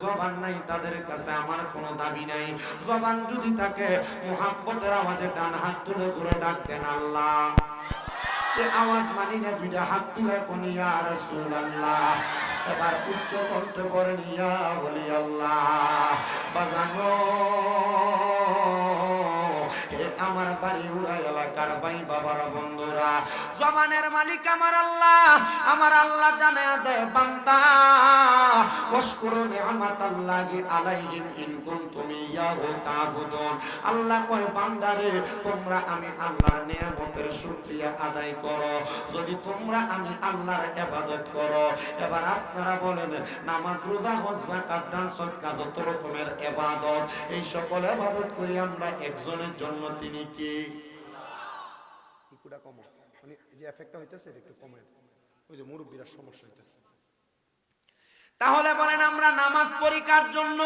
জবান নাই তাদের কাছে আমার কোনো দাবি নাই। জবান যদি থাকে মুহাব্বতের আওয়াজে ডান হাত তুলে করে ডাক দেন আল্লাহ। এই আওয়াজ মানি না, দুইটা হাত তুলে কোন ইয়া রাসূলুল্লাহ। এবার উচ্চ কণ্ঠে করেন ইয়া ওলি আল্লাহ। বাজানো আমার বাড়ি উড়া এলাকার ভাই বাবারা বন্ধুরা, জবানের মালিক আমার আল্লাহ। আমার আল্লাহ জানে দে বান্দা ওয়াশকুরু নি'মাতাল্লাহি আলাইহিম ইন কুনতুম ইয়াহু তা'বুদুন। আল্লাহ কয় বান্দারে তোমরা আমি আল্লাহর নিয়ামতের শুকরিয়া আদায় করো যদি তোমরা আমি আল্লাহর ইবাদত করো। এবার আপনারা বলেন নামাজ রোজা হজ যাকাত দান সদকা যত রকমের ইবাদত, এই সকল ইবাদত করি আমরা একজনের জন্য, তিনি কি? ইকুটা কম মানে যে এফেক্টটা হইতেছে এটা একটু কমে, ওই যে মুরব্বিরা সমস্যা হইতেছে। তাহলে বলেন আমরা নামাজ পড়ি কার জন্য?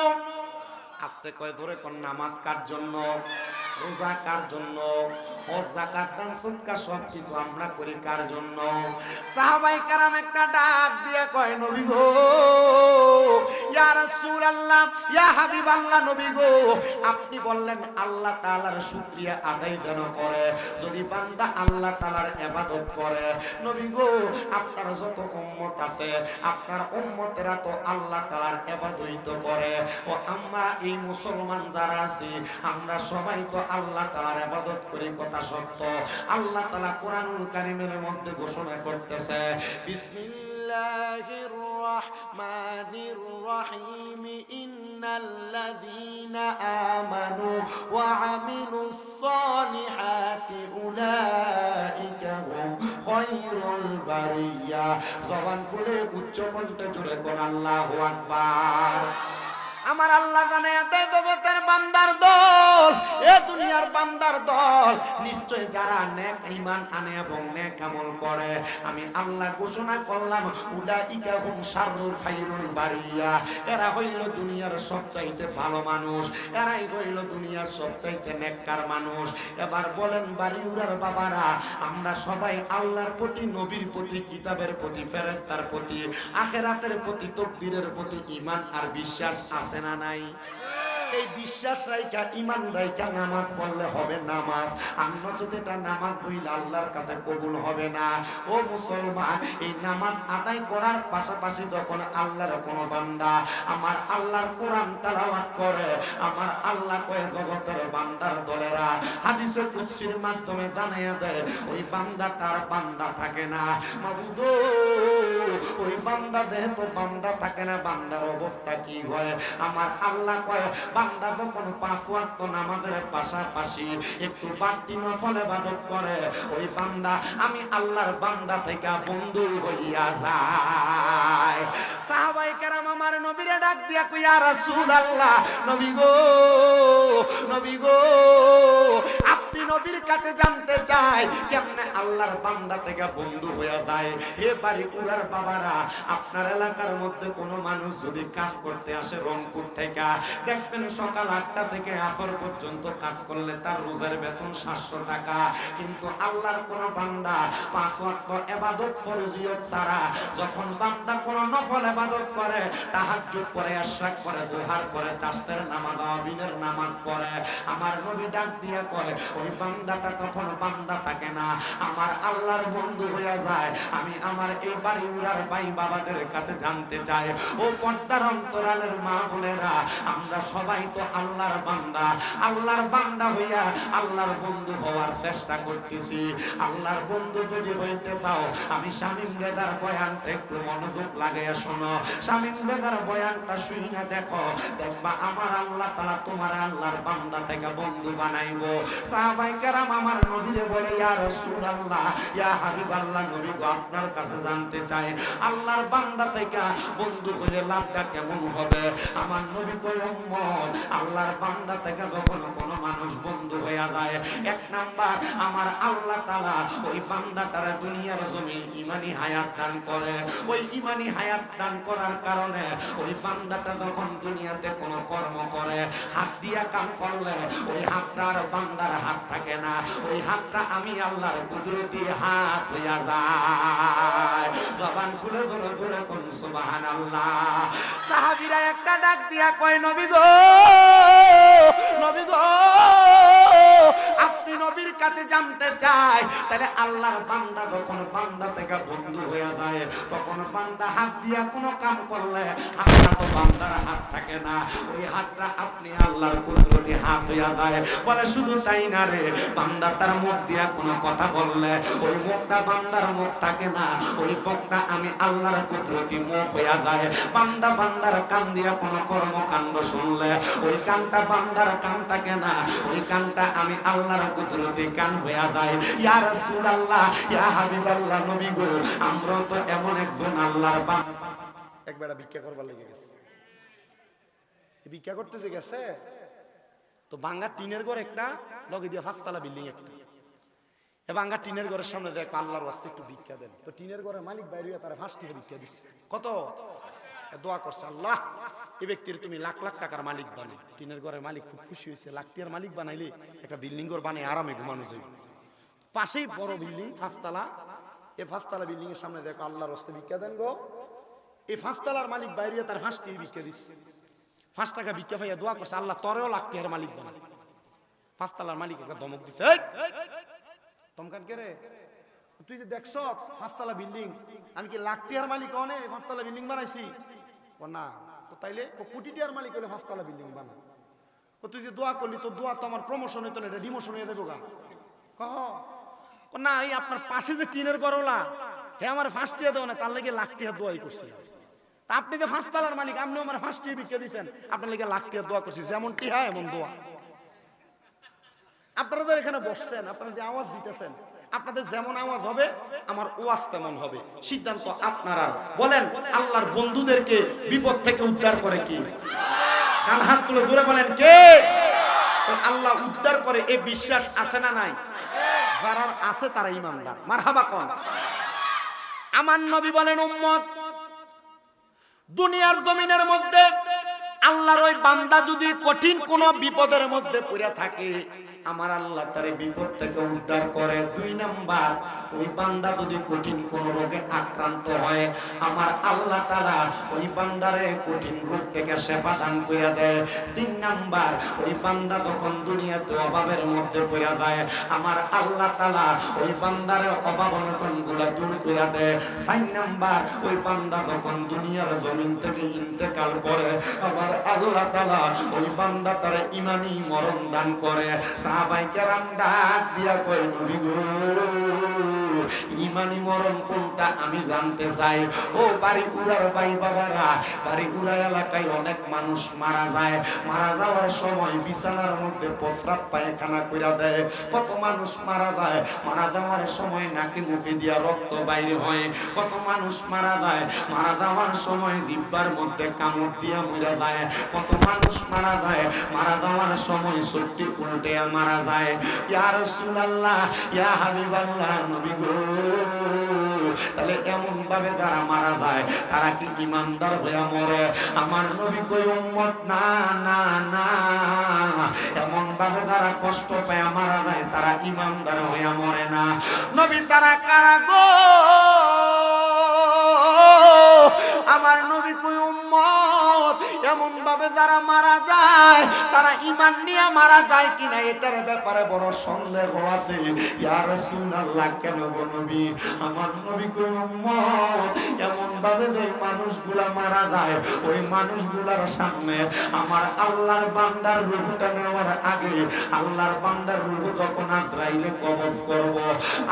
আস্তে কয় ধরে কোন নামাজ কার জন্য, রোজা কার জন্য, হজ যাকাত দান সদকা সব কিছু আমরা করি কার জন্য? সাহাবায়ে কেরাম একটা ডাক দিয়ে কয় নবী গো, ইয়া রাসূলুল্লাহ, ইয়া হাবিবাল্লাহ, নবী গো আপনি বললেন আল্লাহ তাআলার শুকরিয়া আদায় যেন করে যদি বান্দা আল্লাহ তাআলার ইবাদত করে। নবী গো আপনার যত উম্মত আছে আপনার উম্মতেরা তো আল্লাহ তাআলার ইবাদতই তো করে, ও আমরা এই মুসলমান যারা আছি আমরা সবাই তো আল্লাহ তাআলার ইবাদত করি, কথা সত্য। আল্লাহ তাআলা কোরআনুল কারীমের মধ্যে ঘোষণা করতেছে বিসমিল্লাহির রাহমানির রাহিম ইন্নাল্লাযীনা আমানু ওয়া আমিলুস সালিহাতি উলাইকা হুম খায়রুল বারিয়া। জবান খুলে উচ্চ কণ্ঠে জোরে কোন আল্লাহু আকবার। আমার আল্লাহ জানে এতে জগতের বান্দার দল, এ দুনিয়ার বান্দার দল নিশ্চয় যারা নেক ঈমান আনে এবং নেক আমল করে আমি আল্লাহ ঘোষণা করলাম উলাইকা হুম শাররুল খায়রুল বারিয়া। এরা হইল দুনিয়ার সবচাইতে ভালো মানুষ, এরাই হইল দুনিয়ার সবচাইতে নেককার মানুষ। এবার বলেন বাড়িউড়ার বাবারা, আমরা সবাই আল্লাহর প্রতি, নবীর প্রতি, কিতাবের প্রতি, ফেরেশতার প্রতি, আখিরাতের প্রতি, তাকদীরের প্রতি ঈমান আর বিশ্বাস আছে না নাই? এই বিশ্বাস রাইখা ঈমান রাইখা নামাজ পড়লে হবে নামাজ, আর নচেত এটা নামাজ হইলে আল্লাহর কাছে কবুল হবে না। ও মুসলমান, এই নামাজ আদায় করার পাশাপাশি যখন আল্লাহর কোনো বান্দা আমার আল্লাহর কোরআন তেলাওয়াত করে আমার আল্লাহ কয় জগতের বান্দার দলেরা হাদিসে কুদসির মাধ্যমে জানাইয়া দেয় ওই বান্দাটার বান্দা থাকে না। মাবুদ ওই বান্দা যেহেতু বান্দা থাকে না, বান্দার অবস্থা কি হয়? আমার আল্লাহ কয় বান্দা যখন 5 ওয়াক্ত নামাজের পাশাপাশি একটু বাড়তি নফল ইবাদত করে ওই বান্দা আমি আল্লাহর বান্দা থেকে বন্ধু হইয়া যায়। সাহাবায়ে কেরাম আমার নবীরে ডাক দিয়া কই ইয়া রাসূলুল্লাহ, নবী গো, নবী গো আপনি নবীর কাছে জানতে চাই কেমনে আল্লাহর বান্দা থেকে বন্ধু হইয়া যায়। হে বাড়ি উড়ার বাবারা, আপনার এলাকার মধ্যে কোনো মানুষ যদি কাজ করতে আসে রংপুর থেকে, দেখবেন সকাল 8টা থেকে আসর পর্যন্ত কাজ করলে তার রোজার বেতন 700 টাকা। কিন্তু আল্লাহর কোন বান্দা 5 ওয়াক্ত ইবাদত ফরজিয়ত ছাড়া যখন বান্দা কোন নফল ইবাদত করে, তাহাজ্জুদ পড়ে, ইশরাক পড়ে, দুহার পড়ে, তাসতের নামাজ, আবিনের নামাজ পড়ে, আমার নবী ডাক দিয়া কয় ওই বান্দাটা তখন বান্দা থাকে না, আমার আল্লাহর বন্ধু হইয়া যায়। আমি আমার এই বাড়ি উড়ার ভাই বাবাদের কাছে জানতে চাই, ও পর্দার অন্তরালের মা বোনেরা, আমরা সবাই তো আল্লাহর বান্দা, আল্লাহর বান্দা হইয়া আল্লাহর বন্ধু হওয়ার চেষ্টা করতেছি। আল্লাহর বন্ধু যদি হইতে পাও, আমি শামীম রেজার বয়ানটা একটু মনোযোগ লাগাইয়া শোনো। শামীম রেজার বয়ানটা শুইনা দেখো, দেখবা আমার আল্লাহ তাআলা তোমার আল্লাহর বান্দা থেকে বন্ধু বানাইবো। সাহাবায়ে কেরাম আমার নবীরে বলে ইয়া রাসূলুল্লাহ, ইয়া হাবিবাল্লাহ, নবী গো আপনার কাছে জানতে চাই আল্লাহর বান্দা থেকে বন্ধু হইলে লাভটা কেমন হবে? আমার নবী কয় উম্মত, আল্লাহর বান্দা থেকে যখন কোনো মানুষ বন্ধু হইয়া যায়, 1 নাম্বার আমার আল্লাহ তাআলা ওই বান্দাটারে দুনিয়ার জমিনে ঈমানি হায়াত দান করে। ওই ঈমানি হায়াত দান করার কারণে ওই বান্দাটা যখন দুনিয়াতে কোনো কর্ম করে, হাত দিয়া কাম করলে ওই হাতটার বান্দার হাত থাকে না, ওই হাতটা আমি আল্লাহর কুদরতি হাত হইয়া যায়। জবান খুলে ধরে ধরে কোন সুবহানাল্লাহ। সাহাবীরা একটা ডাক দিয়া কয়, নবী গো, নবী গো, আপনি নবীর কাছে জানতে চাই, তাহলে আল্লাহর বান্দা যখন বান্দা থেকে বন্ধু হয়ে যায়, তখন বান্দা হাত দিয়া কোনো কাম করলে হাতটা তো বান্দার হাত থাকে না, ওই হাতটা আপনি আল্লাহর কুদরতি হাত হইয়া যায়। বলে শুধু তাই না রে, বান্দা তার মুখ দিয়া কোনো কথা বললে ওই মুখটা বান্দার মুখ থাকে না, ওই মুখটা আমি আল্লাহর কুদরতি মুখ হইয়া যায়। বান্দা বান্দার কান দিয়া কোনো কর্মকাণ্ড শুনলে ওই কানটা বান্দার কান থাকে না, ওই কানটা আমি আল্লাহর কুদরতি কান হইয়া যায়। ইয়া রাসূলুল্লাহ, ইয়া হাবিবাল্লাহ, নবী গো, আমরা তো এমন একজন আল্লাহর বান্দা। একবার ভিক্ষা করবার লেগে গেছে, ভিক্ষা করতেছে গেছে তো ভাঙ্গা টিনের ঘর একটা লগে দিয়ে 5 তলা বিল্ডিং একটা, এ ভাঙ্গা টিনের ঘরের সামনে দেখো আল্লাহর ওয়াস্তে একটু ভিক্ষা দেন। তো টিনের ঘরের মালিক বাইরে তারা 5 টাকা ভিক্ষা দিচ্ছে। কত? দোয়া করছে, আল্লাহ এই ব্যক্তির তুমি লাখ লাখ টাকার মালিক বানাই। টিনের ঘরের মালিক খুব খুশি হয়েছে, লাখ টাকার মালিক বানাইলে একটা বিল্ডিং ঘর বানাই আরামে ঘুমানো যায়। পাশেই বড় বিল্ডিং 5 তলা, এই 5 তলা বিল্ডিং এর সামনে দেখো আল্লাহর ওয়াস্তে ভিক্ষা দেন গো। এই 5 তলার মালিক বাইরে তার 5 টাকা ভিক্ষা দিচ্ছে। 5 টাকা ভিক্ষা পাইয়া দোয়া করছে, আল্লাহ তোরেও লাখ টাকার মালিক বানাই। 5 তলার মালিক একটা ধমক দিচ্ছে, তমকান কে রে, তুই যে দেখছ 5 তলা বিল্ডিং, আমি কি লাখ টাকার মালিক অনে 5 তলা বিল্ডিং বানাইছি? ও না, তো তাইলে ও কোটি টাকার মালিক হলে 5 তলা বিল্ডিং বানা। ও তুই যে দোয়া করলি, তো দোয়া তো আমার প্রমোশন হইতো না, এটা ডিমোশন হয়ে দেবো গা। না, এই আপনার পাশে যে টিনের গরলা হে আমার 5 টাকা দেও না, তার লাগে লাখ টাকা দোয়াই করছি। তা আপনি যে 5 তলার মালিক, আপনি আমার 5 টাকা বিক্রি দিচ্ছেন, আপনার লাগে লাখ টাকা দোয়া করছি। যেমন টিহা এমন দোয়া। আপনারা তো এখানে বসছেন, আপনারা যে আওয়াজ দিতেছেন, আপনাদের যেমন আওয়াজ হবে আমার ওয়াজ তেমন হবে। সিদ্ধান্ত আপনারা। বলেন, আল্লাহর বন্ধুদেরকে বিপদ থেকে উদ্ধার করে কি? ডান হাত তুলে জোরে বলেন, কে? আল্লাহ উদ্ধার করে, এই বিশ্বাস আছে না নাই? যারা আছে তারা ঈমানদার। মারহাবা কোন। আমার নবী বলেন, উম্মত, দুনিয়ার জমিনের মধ্যে আল্লাহর ওই বান্দা যদি কঠিন কোন বিপদের মধ্যে পড়ে থাকে, আমার আল্লাহ তার বিপদ থেকে উদ্ধার করে। 2 নাম্বার, ওই বান্দা যদি কঠিন কোন রোগে আক্রান্ত হয়, আমার আল্লাহ তাআলা ওই বান্দারে কঠিন রোগ থেকে শিফা দান করে দেয়। 3 নাম্বার, ওই বান্দা যখন দুনিয়াতে অভাবের মধ্যে পড়ে যায়, আমার আল্লাহ তাআলা ওই বান্দারে অভাব অনটনগুলো দূর করে দেয়। 4 নাম্বার, ওই বান্দা যখন দুনিয়ার জমিন থেকে ইন্তেকাল করে, আমার আল্লাহ তাআলা ওই বান্দা তার ঈমানি মরণ দান করে। সাহাবায়ে কেরাম ডাক দিয়া কয়, নবী গো, ঈমানি মরণ কোনটা আমি জানতে চাই। ও বাড়ি উড়ার ভাই বাবারা, বাড়ি উড়া এলাকায় অনেক মানুষ মারা যায়, মারা যাওয়ার সময় বিছানার মধ্যে প্রস্রাব পায়খানা কইরা দেয়। কত মানুষ মারা যায়, মারা যাওয়ার সময় নাকি মুখে দিয়া রক্ত বাইরে হয়। কত মানুষ মারা যায়, মারা যাওয়ার সময় জিহ্বার মধ্যে কামড় দিয়া মরে যায়। কত মানুষ মারা যায়, মারা যাওয়ার সময় শক্তি উল্টে মারা যায়। ইয়া রাসূলুল্লাহ, ইয়া হাবিবাল্লাহ, নবী গো, তাহলে এমন ভাবে যারা মারা যায় তারা কি ঈমানদার হয়ে মরে? আমার নবী কই, উম্মত, না না না, এমন ভাবে যারা কষ্ট পায় মারা যায় তারা ঈমানদার হয়ে মরে না। নবী, তারা কারা গো? আমার নবী কই, উম্মত, এমন ভাবে যারা মারা যায় তারা ঈমান নিয়ে মারা যায় কিনা এটার ব্যাপারে বড় সন্দেহ আছে। ইয়া রাসূলুল্লাহ, কেন গো নবী? আমার নবী কই, উম্মত, এমন ভাবে যে মানুষগুলা মারা যায়, ওই মানুষগুলার সামনে আমার আল্লাহর বান্দার রূহটা নেওয়ার আগে, আল্লাহর বান্দার রূহ যখন আজরাইলে কবজ করব,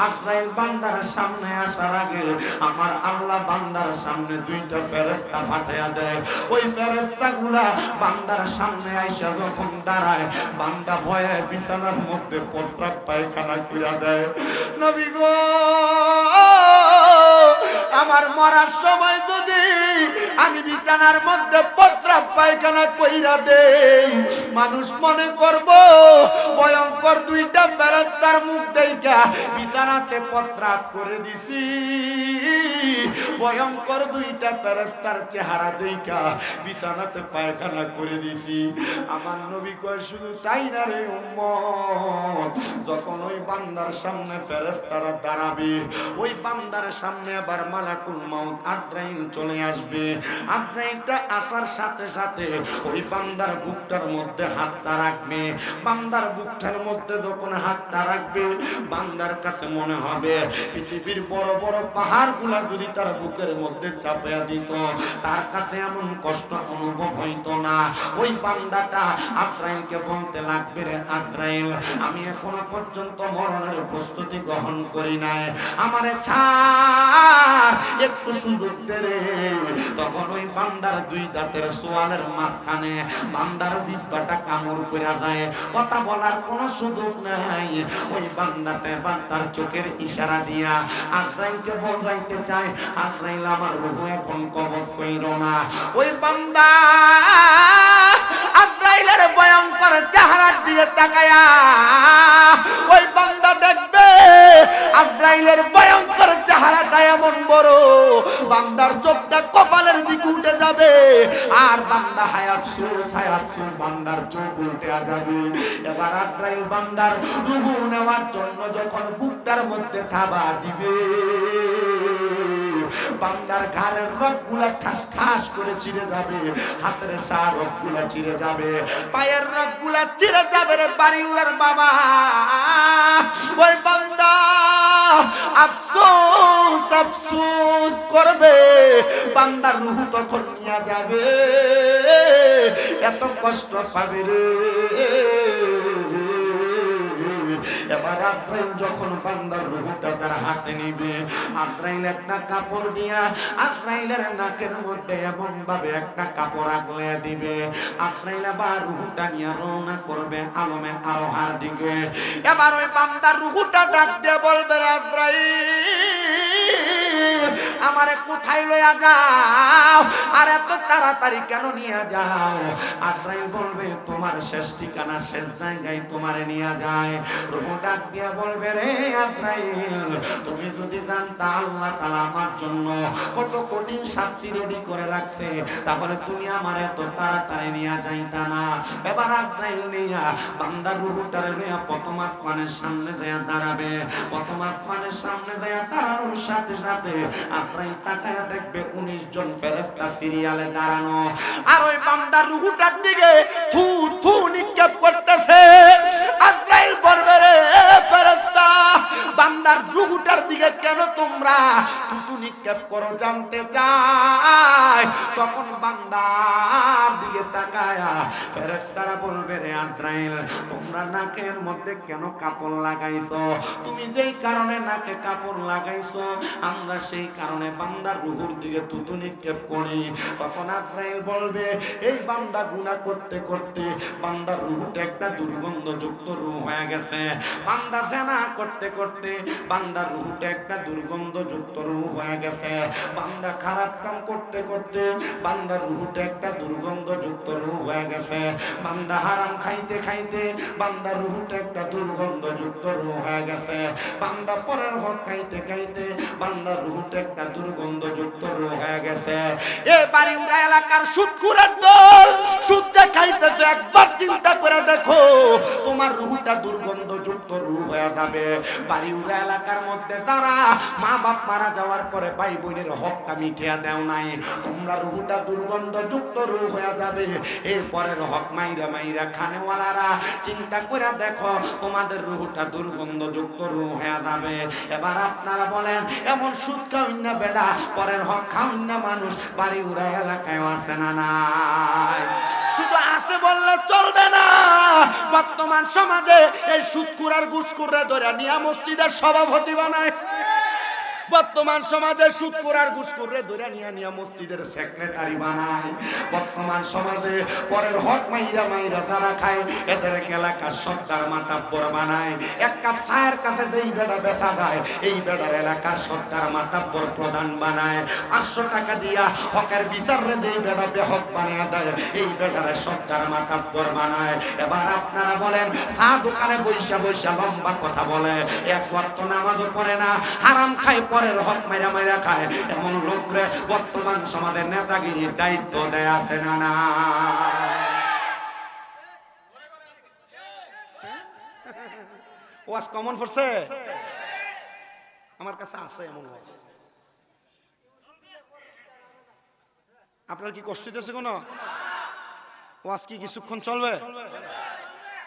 আজরাইল বান্দার সামনে আসার আগে আমার আল্লাহ বান্দার সামনে 2টা ফেরেশতা পাঠায়া দেয়। ওই ফেরেশতাগুলা বান্দার সামনে আইসা যখন দাঁড়ায়, বান্দা ভয়ে বিছানার মধ্যে প্রস্রাব পায়খানা কইরা দেয়। নবী গো, আমার মরার সময় যদি আমি বিছানার মধ্যে প্রস্রাব পায়খানা কইরা দেই, মানুষ মনে করব ভয়ঙ্কর দুইটা ফেরেশতার মুখ দেইখা বিছানাতে প্রস্রাব করে দিছি। ভয়ঙ্কর দুইটা ফেরেশতার চেহারা দেইখা বিছানাতে পায়খানা করে দিছি। আমার নবী কয় শুধু তাই না রে উম্মত, যখন ওই বান্দার সামনে ফেরেশতারা দাঁড়াবে, ওই বান্দার সামনে আবার মালাকুল মাউত আজরাইল চলে আসবে। আজরাইলটা আসার সাথে সাথে ওই বান্দার বুকটার মধ্যে হাতটা রাখবে। বান্দার বুকটার মধ্যে যখন হাতটা রাখবে, বান্দার কাছে মনে হবে পৃথিবীর বড় বড় পাহাড়গুলা যদি তার বুকের মধ্যে চাপিয়ে দিত, তার কাছে এমন কষ্ট অনুভব হইতো না। ওই বান্দাটা আজরাইলকে বলতে লাগবে, রে আজরাইল, আমি এখনো পর্যন্ত মরণের প্রস্তুতি গ্রহণ করি নাই, আমারে ছাড়, একটু সুযোগ দে রে। তখন ওই বান্দার দুই দাঁতের সোয়ালের মাঝখানে বান্দার জিহ্বাটা কামড় করে যায়, কথা বলার কোনো সুযোগ নাই। ওই বান্দাটা বান্দার চোখের ইশারা দিয়া আজরাইলকে বোঝাইতে চায়, আজরাইল আমার রূহ এখন কবজ কইরো না। ওই বান্দা আজরাইলের ভয়ঙ্কর চেহারার দিকে তাকায়া ওই বান্দা দেখবে আজরাইলের ভয়ঙ্কর চেহারাটা এমন বড়, বান্দার চোখটা কপালের দিকে উঠে যাবে, আর বান্দা হায়াত সুর বান্দার চোখ উল্টে যাবে। এবার আজরাইল বান্দার রূহ নেওয়ার জন্য যখন বুকটার মধ্যে থাবা দিবে, বান্দার ঘাড়ের রগগুলা ঠাস ঠাস করে চিরে যাবে, হাতের সা রগগুলা চিরে যাবে, পায়ের রগগুলা চিরে যাবে রে বাড়িওয়ালার বাবা। ওই বান্দা আফসোস আফসোস করবে, বান্দার রূহ তখন নিয়ে যাবে, এত কষ্ট পাবে রে। এবার আজরাইল যখন বান্দার রূহটা তার হাতে নিবে, আজরাইল একটা কাপড় দিয়া আজরাইলের নাকের মধ্যে এমন ভাবে একটা কাপড় আগলে দিবে, আজরাইল আবার রূহটা নিয়ে রওনা করবে আলমে আরোহার দিকে। এবার ওই বান্দার রূহটা ডাক দিয়ে বলবে, আজরাইল আমারে কোথায় লইয়া যাও, আর এত তাড়াতাড়ি কেন নিয়ে যাও? আজরাইল বলবে, তোমার শেষ ঠিকানা, শেষ জায়গায় তোমারে নিয়ে যায়। রূহ ডাক দিয়া বলবে, রে আজরাইল, তুমি যদি জানতা আল্লাহ তাআলা আমার জন্য কত কঠিন শাস্তি রেডি করে রাখছে, তাহলে তুমি আমার এত তাড়াতাড়ি নিয়ে যাইতা না। এবার আজরাইল নিয়া বান্দার রূহটারে লইয়া প্রথম আসমানের সামনে দেয়া দাঁড়াবে। প্রথম আসমানের সামনে দেয়া দাঁড়ানোর সাথে সাথে আজরাইল তাকায়া দেখবে 19 জন ফেরেশতা সিরিয়ালে দাঁড়ানো, আর ওই বান্দার রূহটার দিকে থু থু নিক্ষেপ করতেছে। আজরাইল বলবে, রে ফেরেশতা, বান্দার রূহটার দিকে কেন তোমরা থুতু নিক্ষেপ করো জানতে চাই। তখন বান্দার দিকে তাকায়া ফেরেশতারা বলবে, রে আজরাইল, তোমরা নাকের মধ্যে কেন কাপড় লাগাইছো? তুমি যেই কারণে নাকে কাপড় লাগাইছো, আমরা সেই কারণে বান্দার রূহের দিকে থুতু নিক্ষেপ করি। তখন আজরাইল বলবে, এই বান্দা গুনাহ করতে করতে বান্দার রূহটা একটা দুর্গন্ধযুক্ত রূহ হয়ে গেছে, বান্দা জিনা করতে করতে বান্দার রূহটা একটা দুর্গন্ধযুক্ত রূহ হয়ে গেছে, বান্দা খারাপ কাম করতে করতে বান্দার রূহটা একটা দুর্গন্ধযুক্ত রূহ হয়ে গেছে, বান্দা হারাম খাইতে খাইতে বান্দার রূহটা একটা দুর্গন্ধযুক্ত রূহ হয়ে গেছে, বান্দা পরের হক খাইতে খাইতে বান্দার রূহটা একটা দুর্গন্ধযুক্ত রূহ হয়ে গেছে। এ বাড়িউড়া এলাকার সুদখোরের দল, সুদ খাইতেছে, একবার চিন্তা করে দেখো, তোমার রূহটা দুর্গন্ধযুক্ত রূহ হয়ে যাবে। বাড়িউড়া এলাকার মধ্যে যারা মা বাপ মারা যাওয়ার পরে ভাই বোনের হকটা মিটিয়ে দেও নাই, তোমরা রূহটা দুর্গন্ধযুক্ত রূহ হয়ে যাবে। এরপরের হক মাইরা মাইরা খানেওয়ালারা চিন্তা করে দেখো, তোমাদের রূহটা দুর্গন্ধযুক্ত রূহ হয়ে যাবে। এবার আপনারা বলেন, এমন সুদ খাওয়ান না বেডা, পরের হক খাওয়ান না মানুষ বাড়িউড়া এলাকায় আছে না নাই? শুধু আছে বললে চলবে না। বর্তমান সমাজে এই সুদখোর আর ঘুষখোররা ধরে নিয়ে মসজিদের সভাপতি বানায়। বর্তমান সমাজে সুদখোর আর ঘুষখোররে ধরে নিয়ে মসজিদের সেক্রেটারি বানায়। বর্তমান সমাজে পরের হক মাইরা মাইরা তারা খায়, এদের এলাকার সর্দার মাতাব্বর বানায়। এক কাপ চায়ের কাছে যেই বেড়া বেচা দেয়, এই বেড়ার এলাকার সর্দার মাতাব্বর প্রধান বানায়। 500 টাকা দিয়া হকের বিচারে যেই বেড়া বেহক বানিয়ে দেয়, এই বেড়ারে সর্দার মাতাব্বর বানায়। এবার আপনারা বলেন, চা দোকানে বৈশা বৈশা লম্বা কথা বলে, এক ওয়াক্ত নামাজও পড়ে না, হারাম খায়, পরের হক মাইরা মাইরা খায়, এমন লোকরে বর্তমান সমাজের নেতাগিরির দায়িত্ব দেয় আছে না না? ওয়াজ কমন পড়ছে? আমার কাছে আছে এমন ওয়াজ। আপনার কি কষ্ট হইতেছে কোনো? ওয়াজ কি কিছুক্ষণ চলবে?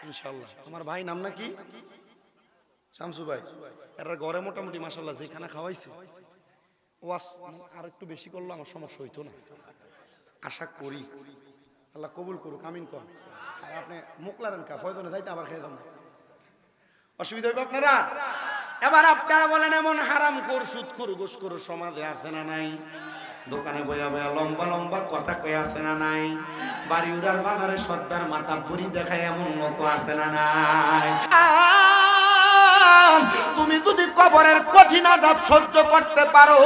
ইনশাআল্লাহ। আমার ভাই নাম নাকি? শামসু ভাই। এরা ঘরে মোটামুটি মাশাআল্লাহ যেখানে খাওয়াইছে, ওয়াজ আর একটু বেশি করলে আমার সমস্যা হইতো না। আশা করি আল্লাহ কবুল করুক, আমিন কর। আর আপনি মুকলারেন কা ফয়দনে যাইতে আবার খেয়ে যান, অসুবিধা হইবে আপনারা? এবার আপনারা বলেন, এমন হারাম কর, সুদ কর, ঘুষ কর সমাজে আছে না নাই? দোকানে বইয়া বইয়া লম্বা লম্বা কথা কয়ে আছে না নাই? বাড়ি উড়ার বাজারে সর্দার মাতাব্বরি দেখায় এমন লোক আছে না নাই? তুমি যদি কবরের কঠিন আযাব সহ্য করতে পারো,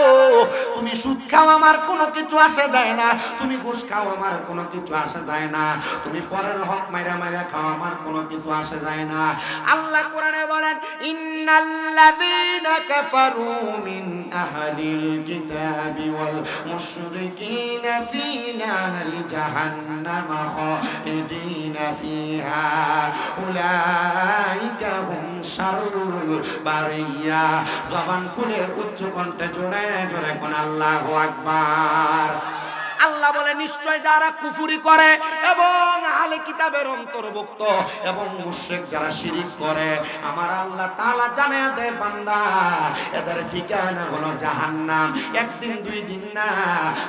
তুমি সুদ খাও আমার কোনো কিছু আসে যায় না, তুমি ঘুষ খাও আমার কোনো কিছু আসে যায় না, তুমি পরের হক মাইরা মাইরা খাও আমার কোনো কিছু আসে যায় না। আল্লাহ কোরআনে বলেন, ইন্নাল্লাযীনা কাফারু মিন আহলিল কিতাবি ওয়াল মুশরিকিনা ফী নারি জাহান্নাম খালিদিনা ফীহা উলাইকা হুম শাররুল বারিয়া। জবান খুলে উচ্চ কণ্ঠে জোরে জোরে কোন আল্লাহু আকবার। আল্লাহ বলে, নিশ্চয় যারা কুফরি করে এবং আহলে কিতাবের অন্তর্ভুক্ত এবং মুশরিক যারা শিরিক করে, আমার আল্লাহ তাআলা জানিয়ে দেয়, বান্দা এদের ঠিকানা হলো জাহান্নাম। একদিন দুই দিন না,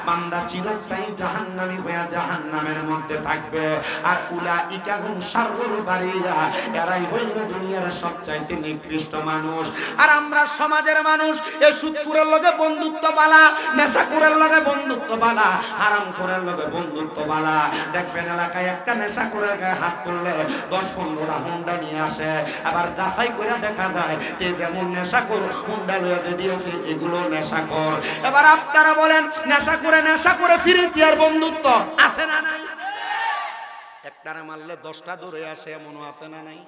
বান্দা চিরস্থায়ী জাহান্নামী হয়ে জাহান্নামের মধ্যে থাকবে। আর উলাইকা হুম শাররুল বারিয়া, এরাই হইল দুনিয়ার সবচাইতে নিকৃষ্ট মানুষ। আর আমরা সমাজের মানুষ এই সুদখোরের লগে বন্ধুত্ব বালা, নেশাখোরের লগে বন্ধুত্ব বালা, হারামখোরের লগে বন্ধুত্ব বালা। দেখবেন এলাকায় একটা নেশাখোরের গায়ে হাত তুললে 10-15টা হুন্ডা নিয়ে আসে। আবার যাচাই করে দেখা যায় যে যেমন নেশাখোর হুন্ডা লইয়া দিয়েছে, এগুলো নেশাখোর। এবার আপনারা বলেন, নেশা করে ফিরিতি আর বন্ধুত্ব আছে না নাই? একটারে মারলে 10টা দূরে আসে, এমনও আছে না নাই?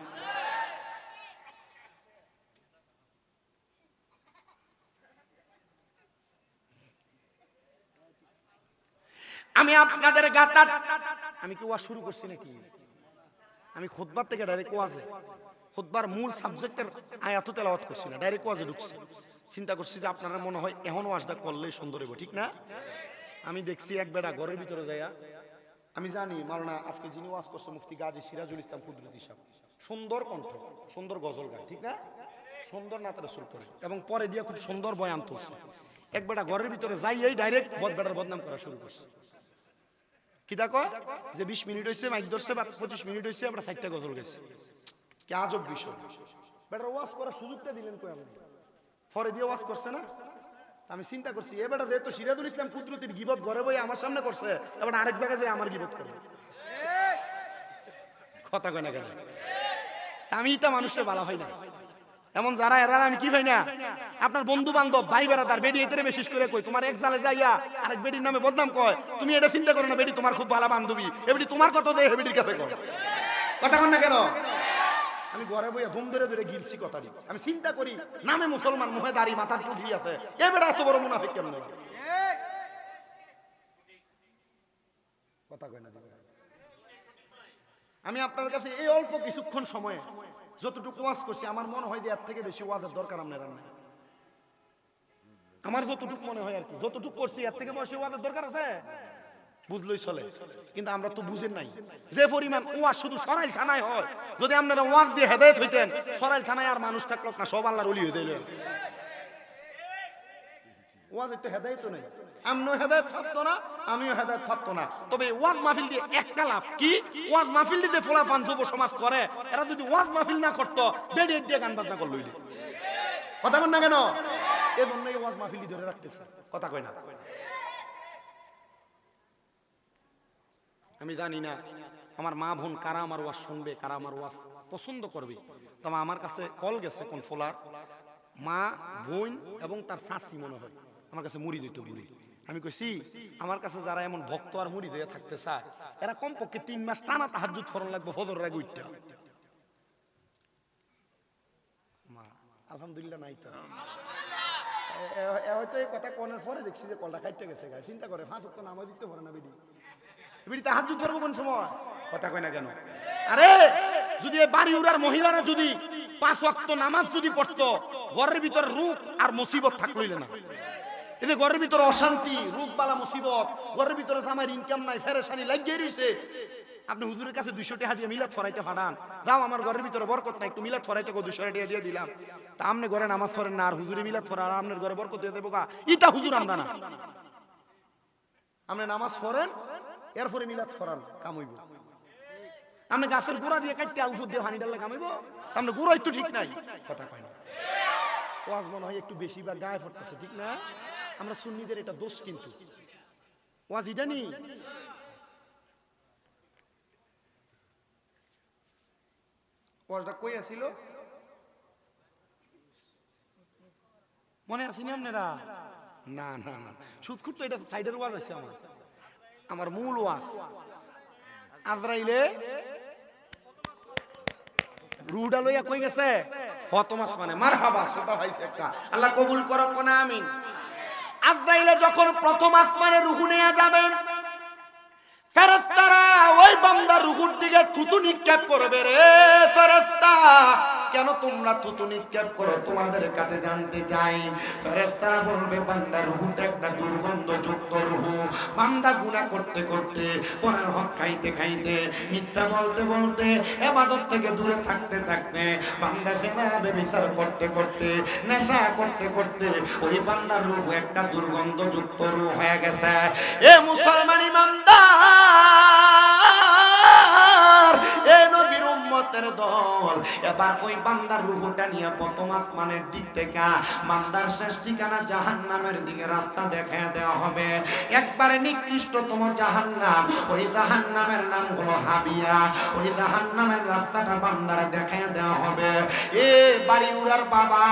আমি আপনাদের গাতা, আমি কি ওয়াজ শুরু করছি নাকি? আমি খুতবা থেকে ডাইরেক্ট ওয়াজে, খুতবার মূল সাবজেক্টের আয়াত তেলাওয়াত করছি না, ডাইরেক্ট ওয়াজে ঢুকছি। চিন্তা করছি যে আপনারা মনে হয় এখন ওয়াজটা করলেই সুন্দর হবে, ঠিক না? আমি দেখছি এক বেটা ঘরের ভিতরে যাইয়া, আমি জানি মাওলানা আজকে যিনি ওয়াজ করছে মুফতি গাজী সিরাজুল ইসলাম কুদরতি সাহেব, সুন্দর কণ্ঠ, সুন্দর গজল গায়, ঠিক না? সুন্দর নাত রাসূল পড়ে এবং পরে দিয়ে খুব সুন্দর বয়ান তুলছে। এক বেটা ঘরের ভিতরে যাইয়াই ডাইরেক্ট বেটার বদনাম করা শুরু করছে। কি দেখো যে 20 মিনিট হয়েছে মাইক ধরছে, বা 25 মিনিট হয়েছে, আমরা 60টা গজল গেছি। কি আজব বিষয়! বেটার ওয়াজ করার সুযোগটা দিলেন কই? আপনি পরে দিয়ে ওয়াজ করছে না? আমি চিন্তা করছি, এ বেটা যেহেতু সিরাজুল ইসলাম কুদরতির গীবত ঘরে বই আমার সামনে করছে, এবার আরেক জায়গায় যায় আমার গীবত করে। কথা কয় না কেন? আমি তা মানুষকে ভালো হয় না, এমন যারা এরা আমি কি ভাই না, আপনার বন্ধু বান্ধব ভাই বেড়াদার বেডি এতে বিশেষ করে কই, তোমার এক জালে যাইয়া আরেক বেডির নামে বদনাম কয়, তুমি এটা চিন্তা করো না বেডি তোমার খুব ভালো বান্ধবী, এবেডি তোমার কত যায় হেবেডির কাছে কয়। কথা কন না কেন? আমি ঘরে বইয়া ধুম ধরে ধরে গিলছি কথা দি। আমি চিন্তা করি, নামে মুসলমান, মুখে দাড়ি, মাথার টুপি আছে, এ বেটা এত বড় মুনাফিক কেমন? কথা কয় না। আমি আপনার কাছে এই অল্প কিছুক্ষণ সময়ে যতটুকু ওয়াজ করছি, আমার মনে হয় যে এর থেকে বেশি ওয়াজের দরকার আপনার নাই। আমার যতটুকু মনে হয় আর কি, যতটুকু করছি এর থেকে বেশি ওয়াজের দরকার আছে, বুঝলই চলে। কিন্তু আমরা তো বুঝেন নাই যে পরিমাণ ওয়াজ শুধু সরাইল থানায় হয়। যদি আপনারা ওয়াজ দিয়ে হেদায়েত হইতেন, সরাইল থানায় আর মানুষ থাকলো না, সব আল্লাহর ওলি হয়ে যাইল। ওয়াজ তো হেদায়েত নাই, আমিও হেদায়েত ছাড়তো না, আমিও হেদায়েত ছাড়তো না। তবে ওয়াজ মাহফিল দিয়ে একটা লাভ কি, ওয়াজ মাহফিল দিয়ে ফলাফান যুব সমাজ করে, এরা যদি ওয়াজ মাহফিল না করতো বেডি দিয়ে গান বাজনা করলো। কথা বল না কেন? এজন্যই ওয়াজ মাহফিলি ধরে রাখতেছে, কথা কয় না। আমি জানি না আমার মা বোন কারা আমার ওয়াজ শুনবে, কারা আমার ওয়াজ পছন্দ করবে। তবে আমার কাছে কল গেছে কোন ফোলার মা বোন এবং তার শাশি মনে হয় আমার কাছে মুড়ি দিত বুড়ি। আমি কইছি আমার কাছে যারা এমন ভক্ত আর মুড়ি দিয়ে থাকতে চায় এরা কমপক্ষে 3 মাস টানা তাহাজ্জুদ ফরন লাগবে ফজরের আগে উঠতে। মা আলহামদুলিল্লাহ নাই তো হয়তো এই কথা কোনের পরে দেখছি যে কলটা খাইতে গেছে গায়ে চিন্তা করে 5 ওয়াক্ত নামাজ দিতে পারে না বিডি বিডি তাহাজ্জুদ পড়বো কোন সময়, কথা কয় না কেন? আরে যদি এই বাড়ি উড়ার মহিলারা যদি 5 ওয়াক্ত নামাজ যদি পড়তো ঘরের ভিতর রোগ আর মুসিবত থাকলইলে না। এই যে ঘরের ভিতরে অশান্তি রোগ বালা মুসিবত, ঘরের ভিতরে জামাইয়ের ইনকাম নাই, ফেরেশানি লাগিয়ে রইছে। আপনি হুজুরের কাছে 200 টাকা দিয়ে মিলাদ ফরাইতে পাঠান, যাও আমার ঘরের ভিতরে বরকত নাই একটু মিলাদ ফরাইতে 200 টাকা দিয়ে দিলাম। তা আপনি ঘরে নামাজ পড়েন না আর হুজুরে মিলাদ ফরা আর আপনার ঘরে বরকত দিয়ে দেবো গা, ইটা হুজুর আমরা না। আপনি নামাজ পড়েন এরপরে মিলাদ ফরান কামাইব। আপনি গাছের গোড়া দিয়ে কাটতে আউফুর দিয়ে পানি ডাললে কামাইব? আপনি গোড়াই তো ঠিক নাই, কথা কয় না। ওয়াজ মনে হয় একটু বেশি বা গায়ে পড়তেছে, ঠিক না? আমরা সুন্নিদের এটা দোষ, কিন্তু ওয়াজ এটা নি ওয়াজটা কই আছিল মনে আসেনি আপনারা? না না না সুদখুর তো এটা সাইডের ওয়াজ আছে। আমার মূল ওয়াজ আজরাইলে রুডা লইয়া কই গেছে প্রথম আসমানে। মারহাবা সোটা ভাইছে একটা, আল্লাহ কবুল করুক না, আমিন। আজরাইলে যখন প্রথম আসমানে রূহ নিয়ে যাবেন ফেরেশতারা ওই বান্দার রূহের দিকে থুতু নিক্ষেপ করবে। রে ফেরেশতা কেন তোমরা থুতু নিক্ষেপ করো, তোমাদের কাছে জানতে চাই। ফেরেশতারা বলবে বান্দার রূহটা একটা দুর্গন্ধযুক্ত রূহ। বান্দা গুনাহ করতে করতে, পরের হক খাইতে খাইতে, মিথ্যা বলতে বলতে, ইবাদত থেকে দূরে থাকতে থাকতে, বান্দা জেনা ব্যভিচার করতে করতে, নেশা করতে করতে ওই বান্দার রূহ একটা দুর্গন্ধযুক্ত রূহ হয়ে গেছে। এ মুসলমান ইমানদার, এ নবীর উম্মতের দল, এবার ওই বান্দার রূহটা নিয়ে প্রথম আসমানের দিক থেকে বান্দার শেষ ঠিকানা জাহান্নামের দিকে রাস্তা দেখায় দেওয়া হবে। একবারে নিকৃষ্টতম জাহান্নাম, ওই জাহান্নামের নাম হলো হাবিয়া। ওই জাহান্নামের রাস্তাটা বান্দার দেখায় দেওয়া হবে। এ বাড়ি উড়ার বাবা,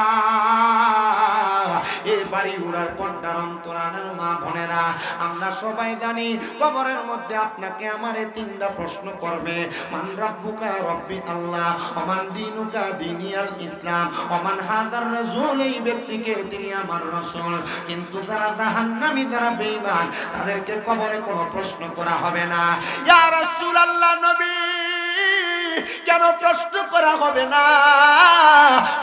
এ বাড়ি উড়ার পর্দার অন্তরালের মা বোনেরা, আমরা সবাই জানি কবরের মধ্যে আপনাকে আমারে 3টা প্রশ্ন করবে। মান রাব্বুকা রব্বি আল্লাহ, ওমান দীনুকা দীনিয়াল ইসলাম, ওমান হাযার রাসূল, এই ব্যক্তিকে তিনি আমার রাসূল। কিন্তু যারা জাহান্নামী, যারা বেঈমান, তাদেরকে কবরে কোনো প্রশ্ন করা হবে না। ইয়া রাসূলুল্লাহ, নবী কেন প্রশ্ন করা হবে না?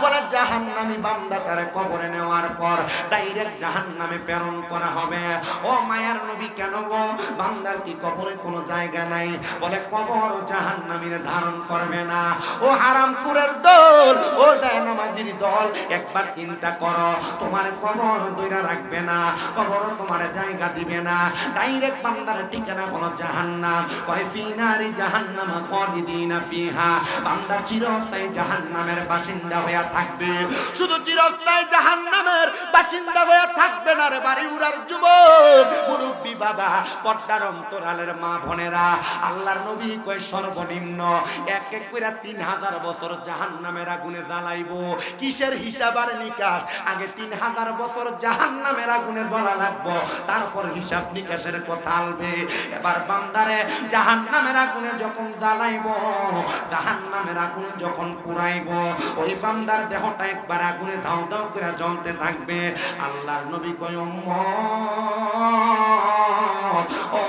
বলে জাহান্নামী বান্দাটারে কবরে নেওয়ার পর ডাইরেক্ট জাহান্নামে প্রেরণ করা হবে। ও মায়ার নবী, কেন গো বান্দার কি কবরে কোনো জায়গা নাই? বলে কবর জাহান্নামীরে ধারণ করবে না। ও হারামখোরের দল, ও বেনামাজির দল, একবার চিন্তা করো, তোমার কবর দইরা রাখবে না, কবর তোমার জায়গা দিবে না। ডাইরেক্ট বান্দার ঠিকানা হলো জাহান্নাম। কয় ফি নারি জাহান্নাম খালিদিনা ফিহা, বান্দা চিরস্থায়ী জাহান্নামের বাসিন্দা হয়ে থাকবে। শুধু চিরস্থায়ী জাহান্নামের বাসিন্দা হয়ে থাকবে না রে বাড়ি উড়ার যুবক, মুরব্বী বাবা, পর্দার অন্তরালের মা বোনেরা, আল্লাহর নবী কয় সর্বনিম্ন এক এক করে 3000 বছর জাহান্নামের আগুনে জ্বালাইবো। কিসের হিসাব আর নিকাশ? আগে 3000 বছর জাহান্নামের আগুনে জ্বলা লাগবো, তারপর হিসাব নিকাশের কথা আলবে। এবার বান্দারে জাহান্নামের আগুনে যখন জ্বালাইবো, জাহান্নামের আগুনে যখন পুরাইবো, ওই বান্দার দেহটা একবার আগুনে দাও দাও করে জ্বলতে থাকবে। আল্লাহর নবী কয় উম্মত, ও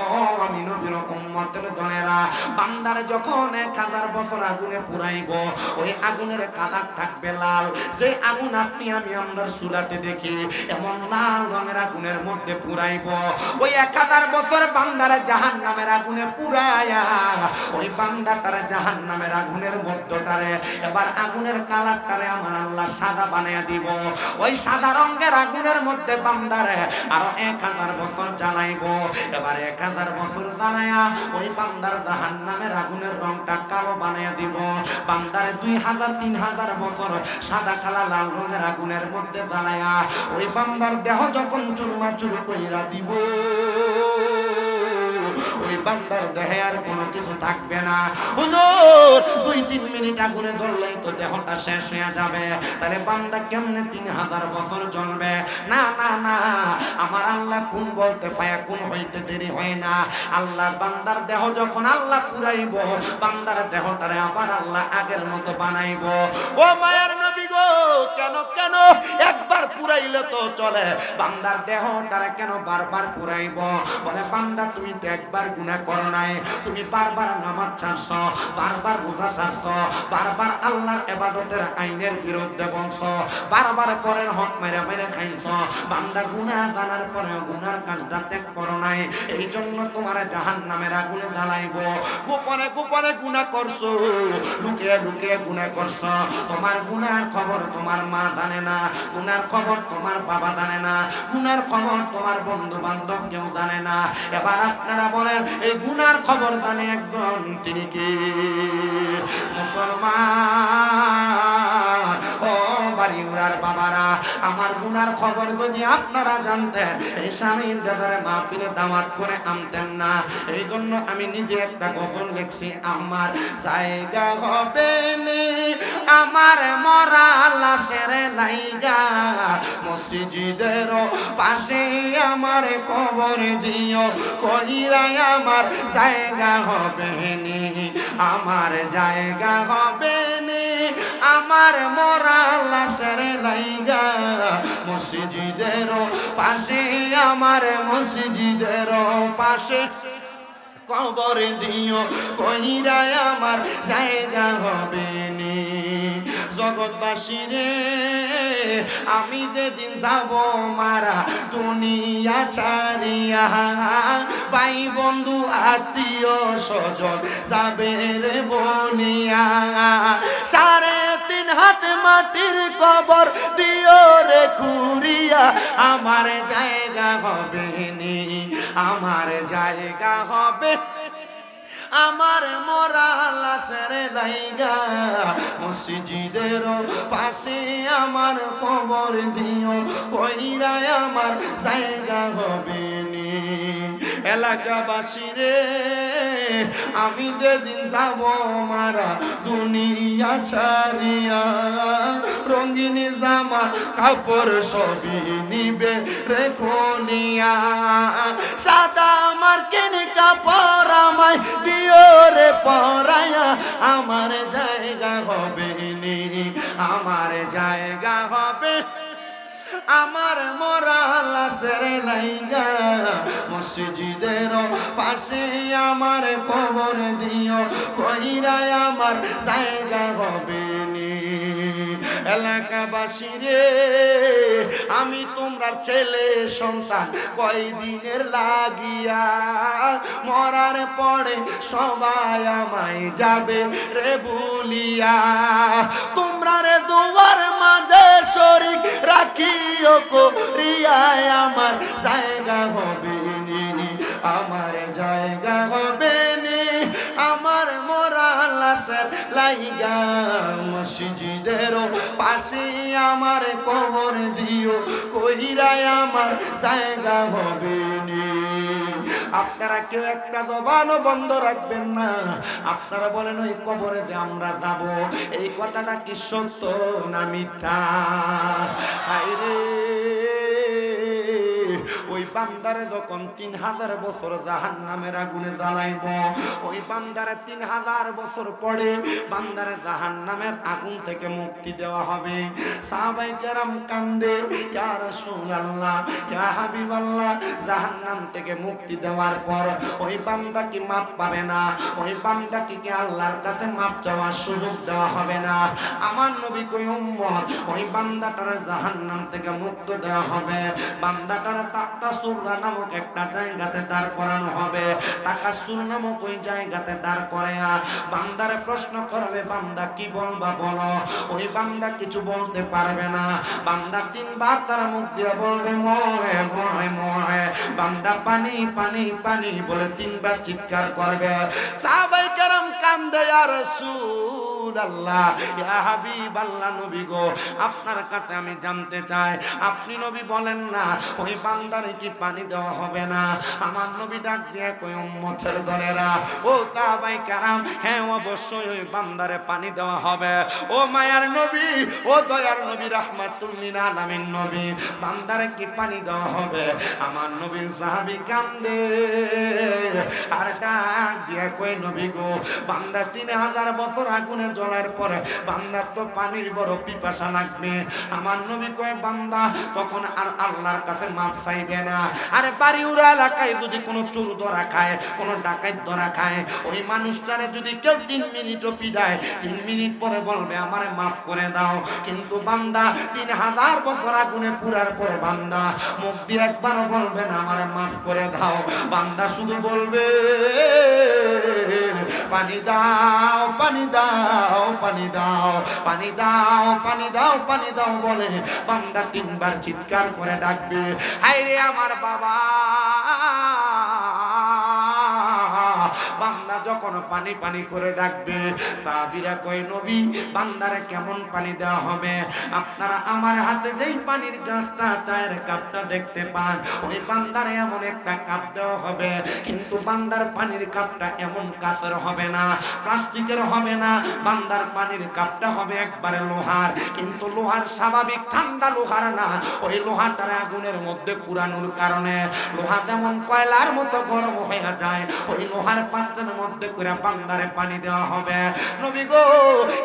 আমি নবীর উম্মতের দলেরা, বান্দারে যখন 1000 বছর আগুনে পুরাইবো, ওই আগুনের কালার থাকবে লাল। যে আগুন আপনি আমি আমরা চুলাতে দেখি, এমন লাল রঙের আগুনের মধ্যে পুরাইবো। ওই 1000 বছর বান্দারে জাহান্নামের আগুনে পুরাইয়া ওই বান্দাটারে জাহান্নামের আগুনে আগুনের মধ্যটারে এবার আগুনের কালারটারে আমার আল্লাহ সাদা বানায়া দিব। ওই সাদা রঙের আগুনের মধ্যে বান্দারে আরো 1000 বছর জ্বালাইবো। এবার 1000 বছর জ্বালায়া ওই বান্দার জাহান্নামের আগুনের রংটা কালো বানায়া দিব। বান্দারে 2000 3000 বছর সাদা কালা লাল রঙের আগুনের মধ্যে জ্বালায়া ওই বান্দার দেহ যখন চুরমাচুর কইরা দিব, ওই বান্দার দেহে আর কোনো কিছু থাকবে না। হুজুর 2-3 মিনিট আগুনে জ্বললেই তো দেহটা শেষ হয়ে যাবে, তাহলে বান্দা কেমনে 3000 বছর জ্বলবে? না না না, আমার আল্লাহ কোন বলতে পায়া কোন হইতে দেরি হয় না। আল্লাহর বান্দার দেহ যখন আল্লাহ পুরাইব, বান্দার দেহটারে আবার আল্লাহ আগের মতো বানাইব। ও মায়ের নবী গো, কেন কেন একবার পুরাইলে তো চলে, বান্দার দেহটারে কেন বারবার পুরাইব? বলে বান্দা তুমি তো একবার গুনাহ করো নাই, তুমি বারবার নামাজ ছাড়ছো, বারবার রোজা ছাড়ছো, বারবার আল্লাহর ইবাদতের আইনের বিরুদ্ধে বলছো, বারবার পরের হক মেরে মেরে খাইছো। বান্দা গুনাহ জানার পরেও গুনার কাজটা ত্যাগ করো নাই, এই জন্য তোমার জাহান্নামের আগুনে জ্বালাইব। গোপনে গোপনে গুনাহ করছো, লুকিয়ে লুকিয়ে গুনাহ করছো, তোমার গুনার খবর তোমার মা জানে না, গুনার খবর তোমার বাবা জানে না, গুনার খবর তোমার বন্ধু বান্ধব কেউ জানে না। এবার আপনারা বলেন এই গুনার খবর জানে একজন, তিনি কি? মুসলমান। ও বাড়িউরার বাবারা, আমার গুনার খবর যদি আপনারা জানতেন, এই স্বামীর দাদারে মাহফিলে দাওয়াত করে আনতেন না। এই জন্য আমি নিজে একটা গজল লিখছি, আমার জায়গা হবে নি আমার মরা লাশের লাইগা, মসজিদের পাশে আমার কবর দিও, কইরাই আমার জায়গা হবে নি, আমার জায়গা হবে নি আমার মরা লাশের লাইগা, মসজিদের পাশে আমার মসজিদের পাশে কবর দিও, কইরাই আমার জায়গা হবে নি। জগৎবাসী রে, আমি যেদিন যাব মারা দুনিয়া ছাড়িয়া, ভাই বন্ধু আত্মীয় স্বজন যাবে রে বলিয়া, 3.5 হাত মাটির কবর দিও রে খুঁড়িয়া, আমার জায়গা হবে নি, আমার জায়গা হবে আমার মরা লাশের লাইগা, মসজিদের পাশে আমার কবর দিও, কইরাই আমার জায়গা হবে নি। এলাকাবাসী রে, আমি যেদিন যাব মারা দুনিয়া ছাড়িয়া, রঙিন জামা কাপড় সবই নিবে রেখনিয়া, সাদা আমার কেনে কাপড় আমায় দিও রে পরায়া, আমার জায়গা হবে নি, আমার জায়গা হবে আমার মরা লাশের লাইগা, মসজিদের পাশে আমার কবর দিও, কইরাই আমার জায়গা হবে নি। এলাকাবাসী রে, আমি তোমরা ছেলে সন্তান কয়দিনের লাগিয়া, মরার পরে সবাই আমায় যাবে রে বলিয়া, তোমরা রে দুয়ার মাঝে শরীক রাখিও করিয়া, আমার জায়গা হবে নি, আমার জায়গা হবে নি, আমার মরা লাশের লাইগা, মসজিদের পাশে আমার কবর দিও, কইরাই আমার জায়গা হবে নি। আপনারা কেউ একটা জবান বন্ধ রাখবেন না। আপনারা বলেন ওই কবরে যে আমরা যাব, এই কথাটা কি সত্য না মিথ্যা? হায়রে, ওই বান্দারে যখন 3000 বছর জাহান্নামের আগুনে জ্বালাইব, ওই বান্দারে 3000 বছর পরে বান্দারে জাহান্নামের আগুন থেকে মুক্তি দেওয়া হবে। সাহাবায়ে কেরাম কান্দে, ইয়া রাসূলুল্লাহ, ইয়া হাবিবাল্লাহ, জাহান্নাম থেকে মুক্তি দেওয়ার পর ওই বান্দা কি মাপ পাবে না? ওই বান্দা কি আল্লাহর কাছে মাপ চাওয়ার সুযোগ দেওয়া হবে না? আমার নবী কই উম্মত, ওই বান্দাটারে জাহান্নাম থেকে মুক্ত দেওয়া হবে। বান্দাটারে তাকাসুররা নামক একটা জায়গাতে দাঁড় করানো হবে। তাকাসুর নামক ওই জায়গাতে দাঁড় করায়া বান্দারে প্রশ্ন করবে, বান্দা কি বলবা বলো। ওই বান্দা কিছু বলতে পারবে না। বান্দা তিনবার তার মুখ দিয়ে বলবে ময় ময় ময়। বান্দা পানি পানি পানি বলে তিনবার চিৎকার করবে। সাহাবায়ে কেরাম কান্দে, ইয়া রাসূলুল্লাহ, ইয়া হাবিবাল্লাহ, নবী গো, আপনার কাছে আমি জানতে চাই, আপনি নবী বলেন না ওই বান্দারে কি পানি দেওয়া হবে না? আমার নবী ডাক দিয়ে কই, উম্মতের দলেরা, ও সাহাবায়ে কেরাম, হ্যাঁ অবশ্যই ওই বান্দারে পানি দেওয়া হবে। ও মায়ার নবী, ও দয়ার নবী, রাহমাতুল লিল আলামিন নবী, বান্দারে কি পানি দেওয়া হবে? আমার নবীর সাহাবী কান্দে আর ডাক দিয়ে কই, নবী গো, বান্দা 3000 বছর আগুনে জ্বলার পরে বান্দার তো পানির বড় পিপাসা লাগবে। আমার নবী কয়, বান্দা তখন আর আল্লাহর কাছে মাপ চাইবে না। আরে বাড়িউরা এলাকায় যদি কোনো চোর ধরা খায়, কোনো ডাকাত ধরা খায়, ওই মানুষটারে যদি কেউ 3 মিনিটও পিডায়, 3 মিনিট পরে বলবে আমারে মাফ করে দাও। কিন্তু বান্দা 3000 বছর আগুনে পুরার পরে বান্দা মুখ দিয়ে একবারও বলবে না আমারে মাফ করে দাও। বান্দা শুধু বলবে পানি দাও পানি দাও পানি দাও পানি দাও পানি দাও পানি দাও বলে বান্দা 3 বার চিৎকার করে ডাকবে, হায় রে আমার বাবা। বান্দা যখন পানি পানি করে ডাকবে, সাহাবীরা কয়, নবী বান্দারে কেমন পানি দেওয়া হবে? আপনারা আমার হাতে যেই পানির গ্লাসটা, চায়ের কাপটা দেখতে পান, ওই বান্দারে এমন একটা কাপ দেওয়া হবে। কিন্তু বান্দার পানির কাপটা এমন কাচের হবে না, প্লাস্টিকের হবে না। বান্দার পানির কাপটা হবে একবারে লোহার। কিন্তু লোহার স্বাভাবিক ঠান্ডা লোহার না, ওই লোহাটার আগুনের মধ্যে পুরানোর কারণে লোহা যেমন কয়লার মতো গরম হয়ে যায়, ওই লোহার পাত্রের মধ্যে করে বান্দারে পানি দেওয়া হবে। নবী গো,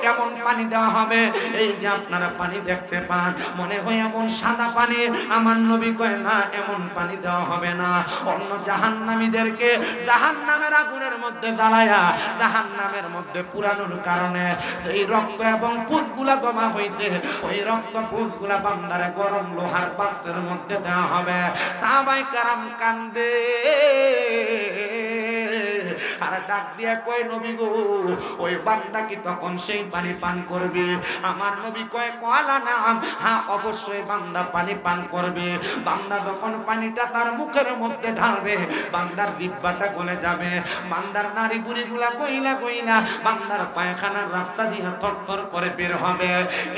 কেমন পানি দেওয়া হবে? এই যে আপনারা পানি দেখতে পান, মনে হয় এমন সাদা পানি। আমার নবী কয়, না, এমন পানি দেওয়া হবে না। অন্য জাহান্নামীদেরকে জাহান্নামের আগুনের মধ্যে জ্বালায়া জাহান্নামের মধ্যে পুরানোর কারণে এই রক্ত এবং পুঁজগুলা জমা হয়েছে, ওই রক্ত পুঁজগুলা বান্দারে গরম লোহার পাত্রের মধ্যে দেওয়া হবে। সাহাবায়ে কেরাম কান্দে আর ডাক দিয়া কয়, নবী গো, ওই বান্দা কি তখন সেই পানি পান করবে? আমার নবী কয়, কয়লা নাম, হ্যাঁ অবশ্যই বান্দা পানি পান করবে। বান্দা যখন পানিটা তার মুখের মধ্যে ঢালবে, বান্দার জিহ্বাটা গলে যাবে, বান্দার নাড়ি বুড়িগুলা কইলা কইলা বান্দার পায়খানার রাস্তা দিয়ে থরথর করে বের হবে।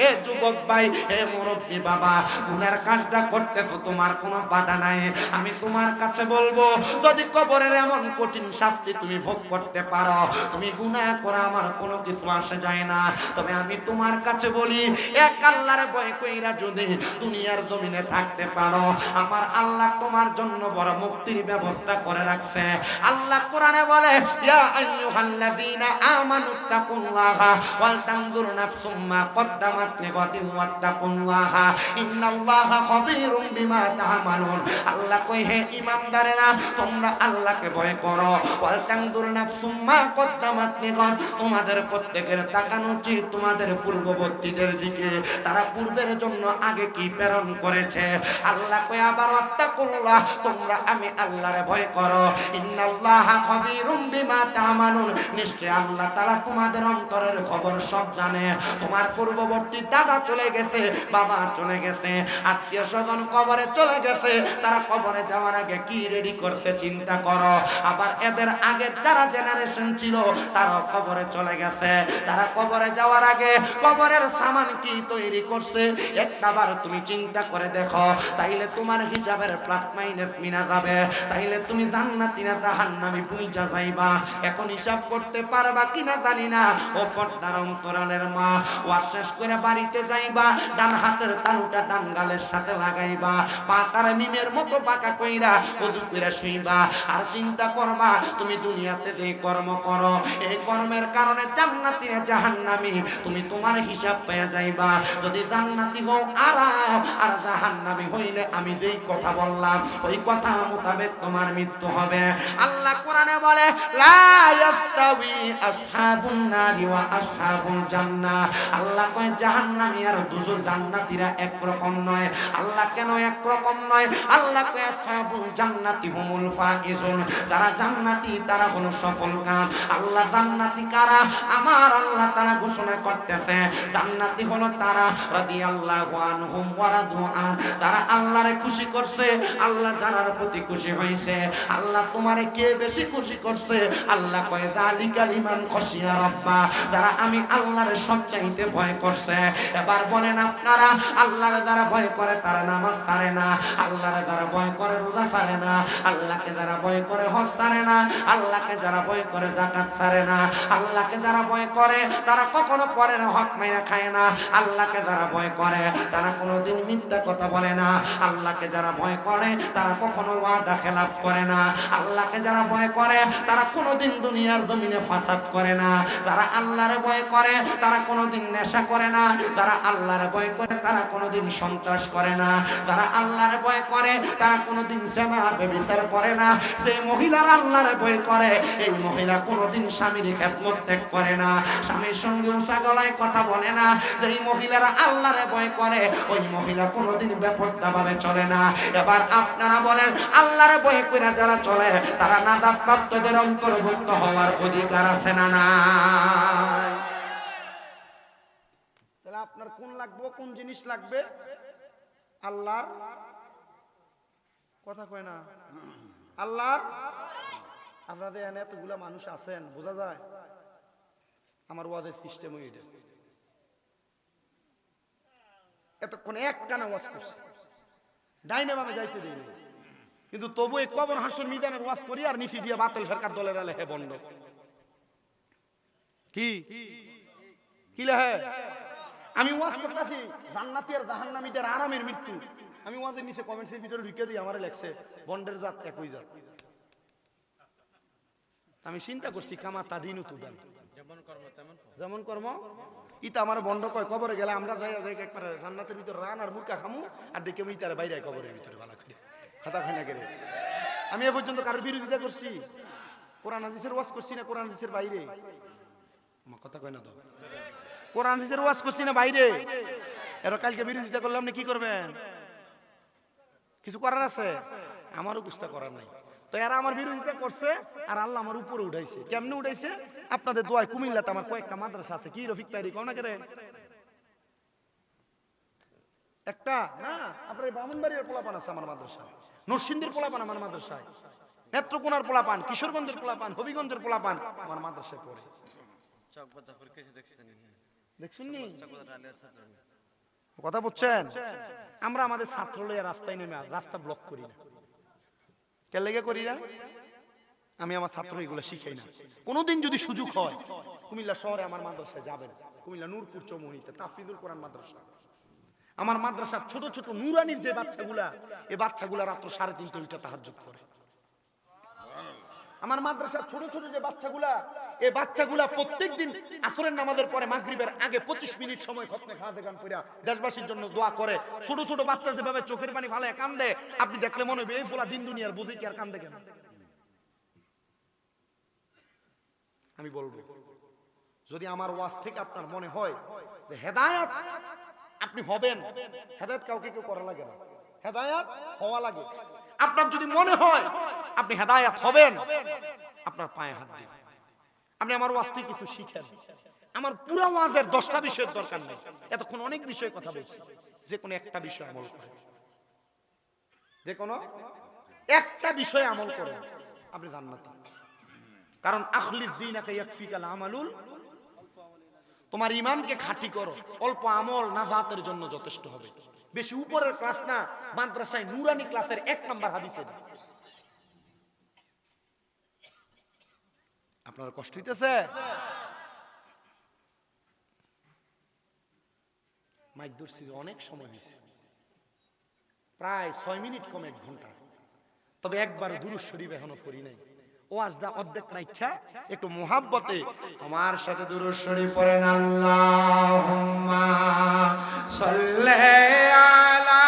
এ যুবক ভাই, হে মুরব্বী বাবা, গুনার কাজটা করতেছো, তোমার কোনো বাধা নাই। আমি তোমার কাছে বলবো, যদি কবরের এমন কঠিন শাস্তি তুমি ভোগ করতে পারো, তুমি গুনাহ করা আমার কোনো কিছু আসে যায় না। তবে আমি তোমার কাছে বলি, এক আল্লাহর ভয় কইরা যদি দুনিয়ার জমিনে থাকতে পারো, আমার আল্লাহ তোমার জন্য বড় মুক্তির ব্যবস্থা করে রাখছে। আল্লাহ কোরআনে বলে, ইয়া আইয়ুহাল্লাযীনা আমানুত্তাকুল্লাহা ওয়াল তানজুর নাফসুম মা কদ্দামাত লিগাদিন ওয়াত্তাকুল্লাহা ইন্নাল্লাহা খাবীরুম বিমা তা'মালুন। আল্লাহ কই, হে ঈমানদারেরা, তোমরা আল্লাহকে ভয় করো। ওয়াল তানজুর নাফসুম মা কদ্দামাত লিগাদ, তোমাদের প্রত্যেকের তাকানো উচিত তোমাদের পূর্ববর্তীদের দিকে, তারা পূর্বের জন্য আগে কি প্রেরণ করেছে। আল্লাহ কই আবার ওয়াত্তাকুল্লাহ, তোমরা আমি আল্লাহরে ভয় করো। ইন্নাল্লাহা খাবীরুম বিমা তা'মালুন, নিশ্চয় আল্লাহ তাআলা তোমাদের অন্তরের খবর সব জানে। তোমার পূর্ববর্তী দাদা চলে গেছে, বাবা চলে গেছে, আত্মীয় স্বজন কবরে চলে গেছে, তারা কবরে যাওয়ার আগে কি রেডি করছে চিন্তা করো। আবার এদের আগের যারা জেনারেশন ছিল তারা কবরে চলে গেছে, তারা কবরে যাওয়ার আগে কবরের সামান কি তৈরি করছে একটাবার তুমি চিন্তা করে দেখো। তাইলে তোমার হিসাবের প্লাস মাইনাস মিনা যাবে, তাইলে তুমি জান্নাতি না জাহান্নামী বুঝা যাইবা। এখন হিসাব করতে পারবা কিনা জানি না। ও পর্দার অন্তরালের মা, ওয়াশ শেষ করে বাড়িতে যাইবা, ডান হাতের তালুটা ডান গালের সাথে লাগাইবা, পাটার মিমের মতো পাকা কইরা ওযু কইরা শুইবা, আর চিন্তা করবা তুমি দুনিয়া দুনিয়াতে যে কর্ম করো এই কর্মের কারণে জান্নাতি না জাহান্নামী তুমি তোমার হিসাব পেয়ে যাইবা। যদি জান্নাতি হও আরাম, আর জাহান্নামী হইলে আমি যেই কথা বললাম ওই কথা মোতাবেক তোমার মৃত্যু হবে। আল্লাহ কোরআনে বলে লা ইয়াস্তাবি আসহাবুন নারি ওয়া আসহাবুল জান্নাহ। আল্লাহ কয় জাহান্নামী আর দুজো জান্নাতীরা একরকম নয়। আল্লাহ কেন একরকম নয়? আল্লাহ কয় আসহাবুল জান্নাতি হুমুল ফাইজুন, যারা জান্নাতি তারা হলো সফলকাম। আল্লাহ জান্নাতি কারা? আমার আল্লাহ তারা ঘোষণা করতেছে জান্নাতি হলো তারা রাদিয়াল্লাহু আনহুম ওয়া রাদু আন, তারা আল্লাহরে খুশি করছে, আল্লাহ যারার প্রতি খুশি হইছে। আল্লাহ তোমারে কে বেশি খুশি করছে? আল্লাহ কয় যালিকা লিমান খাশিয়া রাব্বা, যারা আমি আল্লাহরে সবচাইতে ভয় করছে। এবার বলেন আপনারা আল্লাহরে যারা ভয় করে তারা নামাজ ছাড়ে না, আল্লাহরে যারা ভয় করে রোজা ছাড়ে না, আল্লাহকে যারা ভয় করে হজ ছাড়ে না, আল্লাহকে যারা ভয় করে যাকাত ছাড়ে না, আল্লাহকে যারা ভয় করে তারা কখনো পরের হক মাইরা খায় না, আল্লাহকে যারা ভয় করে তারা কোনোদিন মিথ্যা কথা বলে না, আল্লাহকে যারা ভয় করে তারা কখনো ওয়াদা খেলাফ করে না, আল্লাহকে যারা ভয় করে তারা কোনোদিন দুনিয়ার জমিনে ফাসাদ করে না, যারা আল্লাহরে ভয় করে তারা কোনোদিন নেশা করে না, যারা আল্লাহরে ভয় করে তারা কোনোদিন সন্ত্রাস করে না, যারা আল্লাহরে ভয় করে তারা কোনোদিন সেনা ব্যভিচার করে না। সেই মহিলারা আল্লাহরে ভয় করে এই মহিলা কোনোদিন স্বামীর খেদমত ত্যাগ করে না, স্বামীর সঙ্গে উঁচা গলায় কথা বলে না। এই মহিলারা আল্লাহরে ভয় করে ওই মহিলা কোনোদিন বেপরোয়াভাবে চলে না। এবার আপনারা বলেন আল্লাহরে ভয় করে যারা চলে তারা নাজাত প্রাপ্তদের অন্তর্ভুক্ত হওয়ার অধিকার আছে না নাই? তাহলে আপনার কোন লাগবে, কোন জিনিস লাগবে? আল্লাহর কথা কয় না, আল্লাহর। আপনাদের এনে এতগুলা মানুষ আছেন বোঝা যায় আমার ওয়াজের সিস্টেম ওইটা। এতক্ষণ একটানা ওয়াজ করছে, ডাইনে বামে যাইতে দিই না, কিন্তু তবু এই কবর হাসুর মিজানের ওয়াজ করি আর নিচি দিয়ে বাতিল ফেরকার দলের আলে হে বন্ধ কি কি লেহে। আমি ওয়াজ করতেছি জান্নাতি আর জাহান্নামীদের আরামের মৃত্যু, আমি ওয়াজের নিচে কমেন্টসের ভিতরে ঢুকে দিই আমারে লেখছে বন্ডের জাত একই জাত। আমি চিন্তা করছি কামা তাদিনু তুদান, যেমন কর্ম ইতা আমার বন্ধ কয়। কবরে গেলে আমরা যাই একবার জান্নাতের ভিতর রান আর মুরকা খামু আর দেখে আমি তার বাইরে কবরের ভিতরে ভালো করে খাতা খাই না করে। আমি এ পর্যন্ত কারোর বিরোধিতা করছি? কোরআন হাদিসের ওয়াজ করছি না কোরআন হাদিসের বাইরে? আমার কথা কয় না তো, কোরআন হাদিসের ওয়াজ করছি না বাইরে? এরা কালকে বিরোধিতা করলে আপনি কি করবেন? কিছু করার আছে? আমারও বুঝতে করার নাই। তো এরা আমার বিরোধিতা করছে আর আল্লাহ আমার উপরে উঠাইছে। কেমনে উঠাইছে? আপনাদের দোয়ায় কুমিল্লাতে আমার কয়েকটা মাদ্রাসা আছে। কি রফিক তাইরি কোন না করে একটা না, আপনার ব্রাহ্মণবাড়ির পোলাপান আছে আমার মাদ্রাসায়, নরসিংদীর পোলাপান আমার মাদ্রাসায়, নেত্রকোনার পোলাপান, কিশোরগঞ্জের পোলাপান, হবিগঞ্জের পোলাপান আমার মাদ্রাসায় পড়ে। দেখছেন নি কথা বলছেন? আমরা আমাদের ছাত্র লইয়া রাস্তায় নেমে রাস্তা ব্লক করি না। কে লেগে করি না? আমি আমার ছাত্র এগুলো শিখাই না। কোনোদিন যদি সুযোগ হয় কুমিল্লা শহরে আমার মাদ্রাসায় যাবেন, কুমিল্লা নূরপুর চৌমুহনীতে তাফসীরুল কোরআন মাদ্রাসা। আমার মাদ্রাসার ছোট ছোট নুরানির যে বাচ্চাগুলা, এই বাচ্চাগুলা রাত্র 3:30 ওইটা তাহাজ্জুদ করে। আমার মাদ্রাসার ছোট ছোট যে বাচ্চাগুলা, এই বাচ্চাগুলা প্রত্যেকদিন আসরের নামাজের পরে মাগরিবের আগে 25 মিনিট সময় খতমে খাওয়া দেখান পড়া দেশবাসীর জন্য দোয়া করে। ছোট ছোট বাচ্চা যেভাবে চোখের পানি ফালায় কান্দে, আপনি দেখলে মনে হবে এই ফোলা দিন দুনিয়ার বুঝি কি আর কান্দে কেন? আমি বলবো যদি আমার ওয়াজ থেকে আপনার মনে হয় যে হেদায়েত আপনি হবেন, হেদায়েত কাউকে কেউ করা লাগে না, হেদায়েত হওয়া লাগে। আপনার যদি মনে হয় আপনি হেদায়েত হবেন, আপনার পায়ে হাত দিন, আপনি আমার ওয়াজ থেকে কিছু শিখেন। আমার পুরো ওয়াজের 10টা বিষয়ের দরকার নেই, এতক্ষণ অনেক বিষয়ে কথা বলছি। যে কোনো একটা বিষয় আমল করেন, যে কোনো একটা বিষয়ে আমল করেন, আপনি জান্নাতি। কারণ আখলিস দীনাকা ইয়াকফিকাল আমালুল, তোমার ঈমানকে খাঁটি করো, অল্প আমল নাজাতের জন্য যথেষ্ট হবে। বেশি উপরের ক্লাস না, মাদ্রাসায় নুরানি ক্লাসের 1 নাম্বার হাদিসে। আপনার কষ্ট হইতেছে? মাইক ধরছি অনেক সময় হয়েছে, প্রায় 6 মিনিট কম 1 ঘন্টা। তবে একবার দুরূদ শরীফ এখনো পড়ি নাই। ওয়াজটা অর্ধেক রাইখা একটু মুহাব্বতে আমার সাথে দুরূদ শরীফ পড়েন আল্লাহুম্মা সাল্লি আলা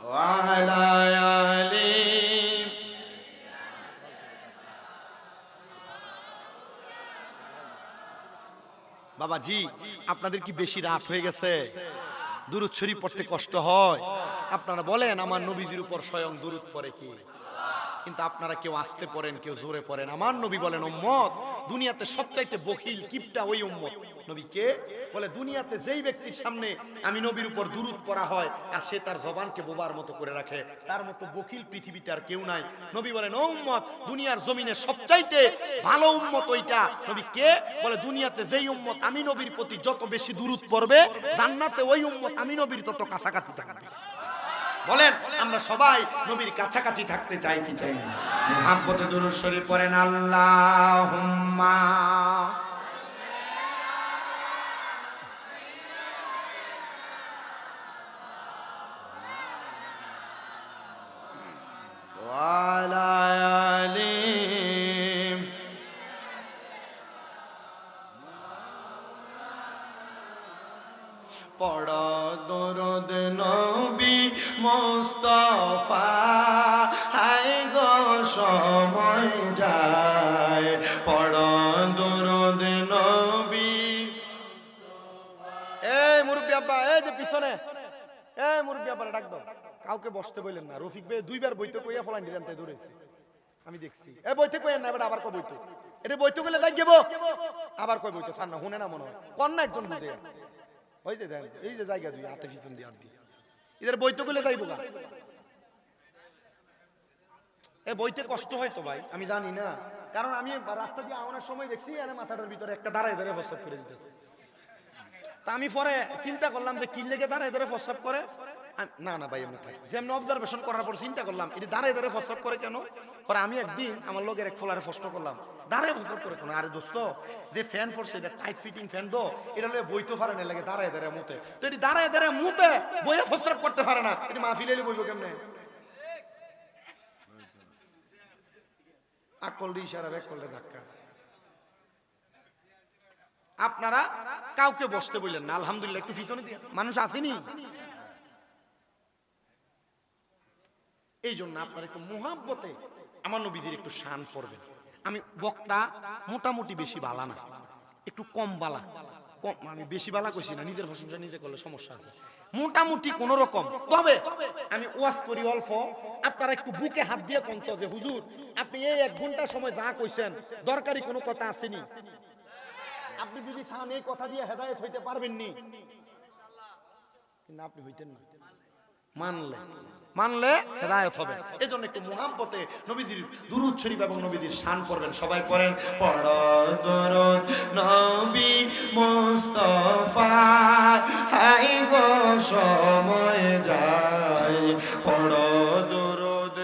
ওয়া আলা আলি বাবাজি আপনাদের কি বেশি রাত হয়ে গেছে দুরূদ শরীফ পড়তে কষ্ট হয় আপনারা বলেন আমার নবীজির উপর স্বয়ং দুরূদ পড়ে কি কিন্তু আপনারা কেউ আস্তে পড়েন কেউ জোরে পড়েন আমার নবী বলেন উম্মত দুনিয়াতে সবচাইতে বখিল কিপটা ওই উম্মত নবী কে বলে দুনিয়াতে যেই ব্যক্তির সামনে আমি নবীর উপর দুরূদ পড়া হয় আর সে তার জবানকে বোবার মতো করে রাখে তার মতো বখিল পৃথিবীতে আর কেউ নাই নবী বলেন ও উম্মত দুনিয়ার জমিনে সবচাইতে ভালো উম্মত ওইটা নবী কে বলে দুনিয়াতে যেই উম্মত আমি নবীর প্রতি যত বেশি দুরূদ পড়বে জান্নাতে ওই উম্মত আমি নবীর তত কাছাকাছি থাকবে বলেন আমরা সবাই নবীর কাছাকাছি থাকতে চাই কি চাই না মুহাব্বতে দুরূদ শরীফ পড়েন আল্লাহুম্মা ওয়া আলা আলি পড়ো দরুদ নবী মুস্তাফা হায় গো সময় যায় পড়ো দরুদ নবী এই মুরব্বি আব্বা এই যে পিছনে এই মুরব্বি আব্বা ডাক দাও কাউকে বসতে বললেন না রফিক ভাই দুইবার বইতে কইয়া ফলান দিলেন তাই দৌড়েছে আমি দেখছি এই বইতে কইেন না এবার আবার কই বইতো এটা বইতে গেলে যাই যাবো আবার কই বইতো ছাড় না শুনে না মনে হয় কোন না একজন বুঝে ওই যে দেন এই যে জায়গা দুই হাতে পিছন দিয়ে হাত দিয়ে এদের বইতে গেলে যাইবো গা এ বইতে কষ্ট হয় তো ভাই আমি জানি না কারণ আমি রাস্তা দিয়ে আওয়ানোর সময় দেখছি এর মাথাটার ভিতরে একটা দাঁড়ায় ধরে প্রস্রাব করে দিতেছে তা আমি পরে চিন্তা করলাম যে কি লেগে দাঁড়ায় ধরে প্রস্রাব করে না না ভাই এমনি থাকি যেমন অবজারভেশন করার পর চিন্তা করলাম এটি দাঁড়ায় ধরে প্রস্রাব করে কেন পরে আমি একদিন আমার লোকের এক ফোলারে প্রশ্ন করলাম দাঁড়ায় প্রস্রাব করে কেন আরে দোস্ত যে ফ্যান ফোরছে এটা টাইট ফিটিং ফ্যান দো এটা লয়ে বইতে পারে না লাগে দাঁড়ায় ধরে মুতে তো এটি দাঁড়ায় ধরে মুতে বইয়ে প্রস্রাব করতে পারে না এটি মাহফিলে বইব কেমনে আকল দিয়ে ইশারা ব্যাক করলে ধাক্কা আপনারা কাউকে বসতে বললেন না আলহামদুলিল্লাহ একটু পিছনে দিয়ে মানুষ আসেনি এই জন্য আপনারা একটু মুহাব্বতে আমার নবীজির একটু শান করবেন আমি বক্তা মোটামুটি বেশি বালা না একটু কম বালা কম আমি বেশি বালা কইছি না নিজের প্রশংসা নিজে করলে সমস্যা আছে মোটামুটি কোন রকম তবে আমি ওয়াজ করি অল্প আপনারা একটু বুকে হাত দিয়ে কোনতো যে হুজুর আপনি এই 1 ঘন্টা সময় যা কইছেন দরকারি কোনো কথা আসেনি আপনি যদি চান এই কথা দিয়ে হেদায়েত হইতে পারবেন নি কিন্তু আপনি হইতেন না মানলে হেদায়েত হবে এজন্য একটু মুহাব্বতে নবীজির দুরূদ শরীফ এবং নবীজির শান করবেন সবাই পড়েন পড়ো দরুদ নবী মুস্তাফা হাই গো সময় যায় পড়ো দরুদ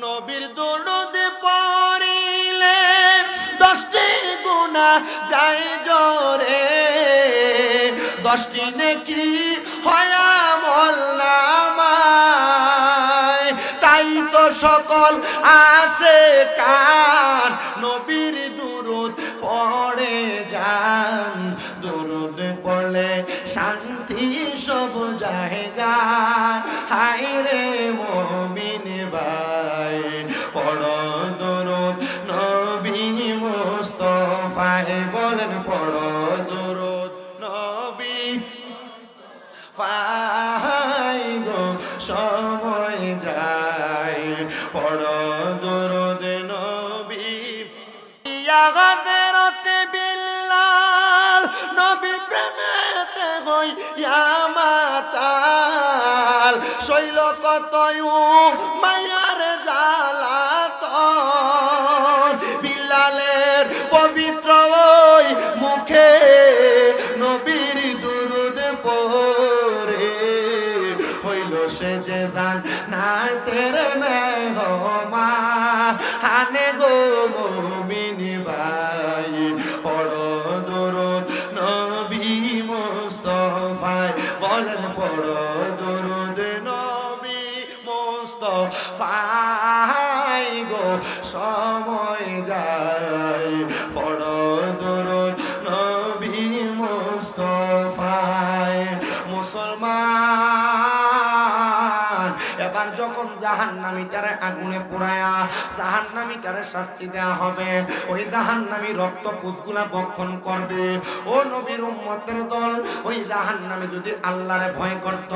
নবীর দরুদ পড়িলে 10টি গুনাহ যায় জোরে 10টি নেকি হয় আমলনামায় তাই তো সকল আশিকান নবীর দুরূদ পড়ে যান দুরূদ পড়লে শান্তি সব জায়গায় হায় রে মুমিন ভাই পড়ো দরুদ নবী মুস্তাফা বলেন পড়ো দরুদ নবী ফাই গো সময় যায় পড়ো দরুদ নবী ইয়া গাদরাতে বিল্লাল নবী প্রেমেতে হই ইয়া মাতাল শৈল কতয় মায়ার জ্বালাতন বিল্লালের পবিত্র ওই মুখে নবীর দুরূদ পড়ে হইল সে যে জান না তেরে মেহমান হানে গো মুমিন ভাই পড়ো দরুদ নবী মুস্তাফা মুস্তাফাই গো সময় যায় পড়ো দরুদ নবী মুস্তাফায় মুসলমান এবার যখন জাহান্নামীটারে আগুনে পোড়ায়া জাহান্নামীটারে শাস্তি দেয়া হবে ওই জাহান্নামী রক্ত পুষগুলা বক্ষণ করবে ও নবীর উম্মতের দল ওই জাহান্নামী যদি আল্লাহরে ভয় করত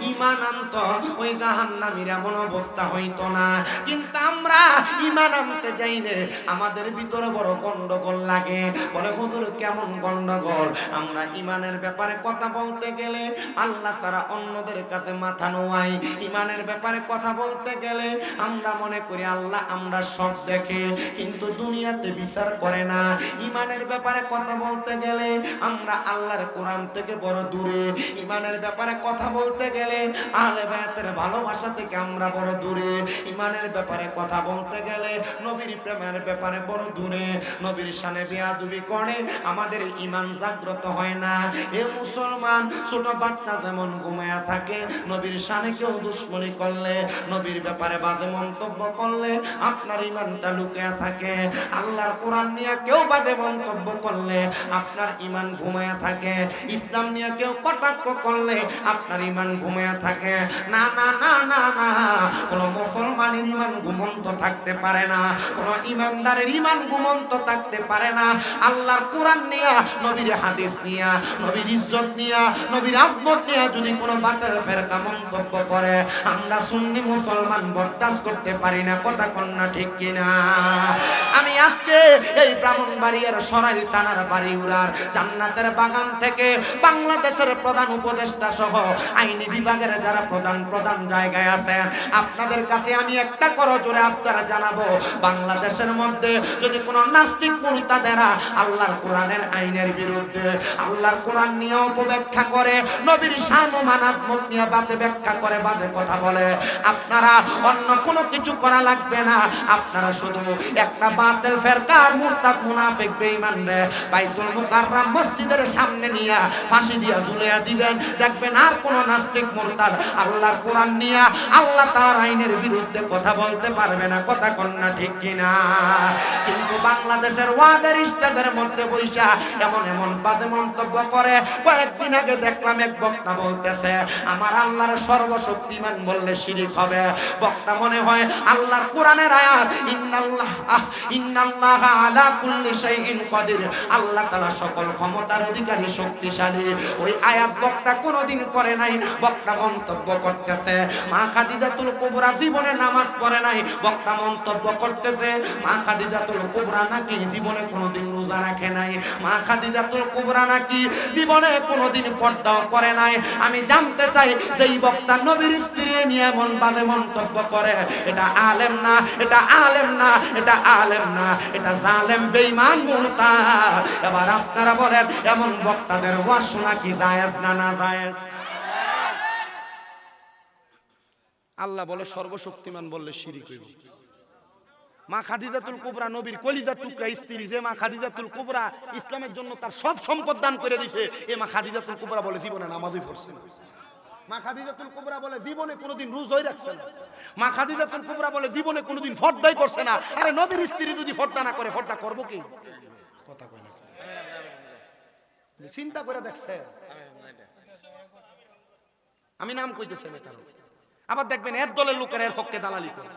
ঈমান আনত ওই জাহান্নামীর এমন অবস্থা হইতো না কিন্তু আমরা ঈমান আনতে যাইলে আমাদের ভিতরে বড় গন্ডগোল লাগে বলে হুজুর কেমন গন্ডগোল আমরা ঈমানের ব্যাপারে কথা বলতে গেলে আল্লাহ তারা অন্যদের কাছে মাথা নোয়াই ঈমানের ব্যাপারে কথা বলতে গেলে আমরা মনে করি আল্লাহ আমরা সব দেখে কিন্তু দুনিয়াতে বিচার করে না ঈমানের ব্যাপারে কথা বলতে গেলে আমরা আল্লাহর কোরআন থেকে বড় দূরে ঈমানের ব্যাপারে কথা বলতে গেলে আহলে বায়াতের ভালোবাসা থেকে আমরা বড় দূরে ঈমানের ব্যাপারে কথা বলতে গেলে নবীর প্রেমের ব্যাপারে বড় দূরে নবীর শানে বেয়াদবি করে আমাদের ঈমান জাগ্রত হয় না এ মুসলমান ছোট বাচ্চা যেমন ঘুমায়া থাকে নবীর শানে কেউ দুশমনি করলে নবীর ব্যাপারে বাজে মন্তব্য করলে আপনার ঈমানটা লুকিয়ে থাকে আল্লাহর কোরআন নিয়ে কেউ বাজে মন্তব্য করলে আপনার ঈমান ঘুমায়া থাকে ইসলাম নিয়ে কেউ কটাক্ষ করলে আপনার ঈমান ঘুমায়া থাকে না না না না না কোন মুসলমানের ঈমান ঘুমন্ত থাকতে পারে না কোন ঈমানদারের ঈমান ঘুমন্ত থাকতে পারে না আল্লাহর কোরআন নিয়ে নবীর হাদিস নিয়ে নবীর ইজ্জত নিয়ে নবীর আজমত নিয়ে যদি কোনো বাতিল ফেরকা মন্তব্য করে আমরা সুন্নি মুসলমান বরদাস্ত করতে পারি না কথা কন্যা ঠিক কিনা আমি আজকে এই ব্রাহ্মণবাড়িয়ার সরাইল থানার বাড়িউড়ার জান্নাতের বাগান থেকে বাংলাদেশের প্রধান উপদেষ্টা সহ আইনি বিভাগের যারা প্রধান জায়গায় আছেন আপনাদের কাছে আমি একটা করজোরে আপনারা জানাবো বাংলাদেশের মধ্যে যদি কোনো নাস্তিক মুরতাদেরা আল্লাহর কোরআনের আইনের বিরুদ্ধে আল্লাহর কোরআন নিয়ে অপব্যাখ্যা করে নবীর শান ও মানাত নিয়ে বাদে ব্যাখ্যা করে বাদে কথা বলে আপনারা অন্য কোনো কিছু করা লাগবে না আপনারা শুধু একটা বাতিল ফেরকার মুরতাদ মুনাফিক বেঈমান রে বাইতুল মুকাররম মসজিদের সামনে নিয়ে ফাঁসি দিয়ে ঝুলিয়ে দিবেন দেখবেন আর কোন নাস্তিক মুরতাদ আল্লাহর কোরআন নিয়ে আল্লাহ তাআলার আইনের বিরুদ্ধে কথা বলতে পারবে না কথা কন্যা ঠিক কিনা কিন্তু বাংলাদেশের ওয়াদারিস্টদের মধ্যে বৈশা এমন বাজে মন্তব্য করে কয়েকদিন আগে দেখলাম এক বক্তা বলতেছে আমার আল্লাহর সর্বশক্তিমান বললে শিরক হবে বক্তা মনে হয় আল্লাহর কোরআনের আয়াত ইন্নাল্লাহা আলা কুল্লি শাইইন কাদির আল্লাহ তাআলা সকল ক্ষমতার অধিকারী শক্তিশালী ওই আয়াত বক্তা কোনোদিন পড়ে নাই বক্তা মন্তব্য করতেছে মা খাদিজাতুল কুবরা জীবনে নামাজ পড়ে নাই বক্তা মন্তব্য করতেছে মা খাদিজাতুল কুবরা নাকি জীবনে কোনোদিন রোজা রাখে নাই মা খাদিজাতুল কুবরা নাকি জীবনে কোনোদিন পর্দাও করে নাই আমি জানতে চাই যেই বক্তা নবীর স্ত্রী নিয়ে এমন বাজে মন্তব্য করে এটা আলেম না এটা আলেম না এটা আলেম না এটা জালেম বেঈমান মুরতাদ এবার আপনারা বলেন এমন বক্তাদের ওয়াজ শোনা কি জায়েজ না না জায়েজ আল্লাহ বলে সর্বশক্তিমান বললে শিরিক হইব মা খাদিজাতুল কুবরা নবীর কলিজার টুকরা স্ত্রী যে মা খাদিজাতুল কুবরা ইসলামের জন্য তার সব সম্পদ দান করে দিয়েছে এ মা খাদিজাতুল কুবরা বলে জীবনে নামাজই পড়ছে না মা খাদিজাতুল কুবরা বলে জীবনে কোনোদিন রোজাই রাখছে না মা খাদিজাতুল কুবরা বলে জীবনে কোনোদিন ফর্দাই করছে না আরে নবীর স্ত্রী যদি ফর্দা না করে ফর্দা করব কি কথা কই না চিন্তা করে দেখছে আমি নাম কইতেছি না কারণ আবার দেখবেন এর দলের লোকেরা এর পক্ষে দালালি করে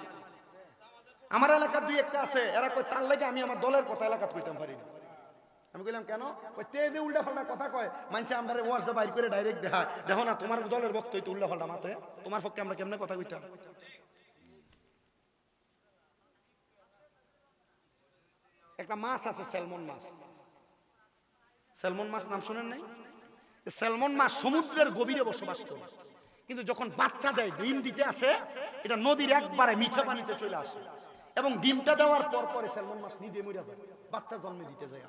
আমার এলাকা দুই একটা আছে এরা কই তার লাগে আমি আমার দলের কথা এলাকা কইতাম পারি না আমি কইলাম কেন কই তে যে উল্টা পাল্টা কথা কয় মানছে আমরারে ওয়াজটা বাইর করে ডাইরেক্ট দেখা দেখো না তোমার দলের বক্তব্য তো উল্টা পাল্টা মাথায় তোমার পক্ষে আমরা কেমনে কথা কইতাম একটা মাছ আছে স্যালমন মাছ নাম শুনেন নাই স্যালমন মাছ সমুদ্রের গভীরে বসবাস করে কিন্তু যখন বাচ্চা দেয় ডিম দিতে আসে এটা নদীর একবারে মিঠা পানিতে চলে আসে এবং ডিমটা দেওয়ার পর পরে স্যালমন মাছ নিজে মরে যায় বাচ্চা জন্মে দিতে যায়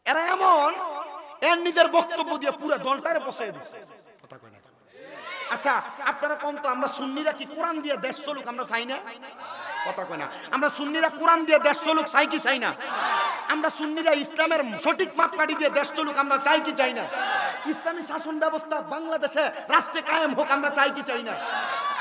এরা এমন এর নিজের বক্তব্য দিয়ে পুরো দলটারে বসায় দিচ্ছে কথা কয় না আচ্ছা আপনারা কোন তো আমরা সুন্নিরা কি কোরআন দিয়ে দেশ চলুক আমরা চাই না কথা কয় না আমরা সুন্নিরা কোরআন দিয়ে দেশ চলুক চাই কি চাই না আমরা সুন্নিরা ইসলামের সঠিক মাপকাঠি দিয়ে দেশ চলুক আমরা চাই কি চাই না ইসলামী শাসন ব্যবস্থা বাংলাদেশে রাষ্ট্রে কায়েম হোক আমরা চাই কি চাই না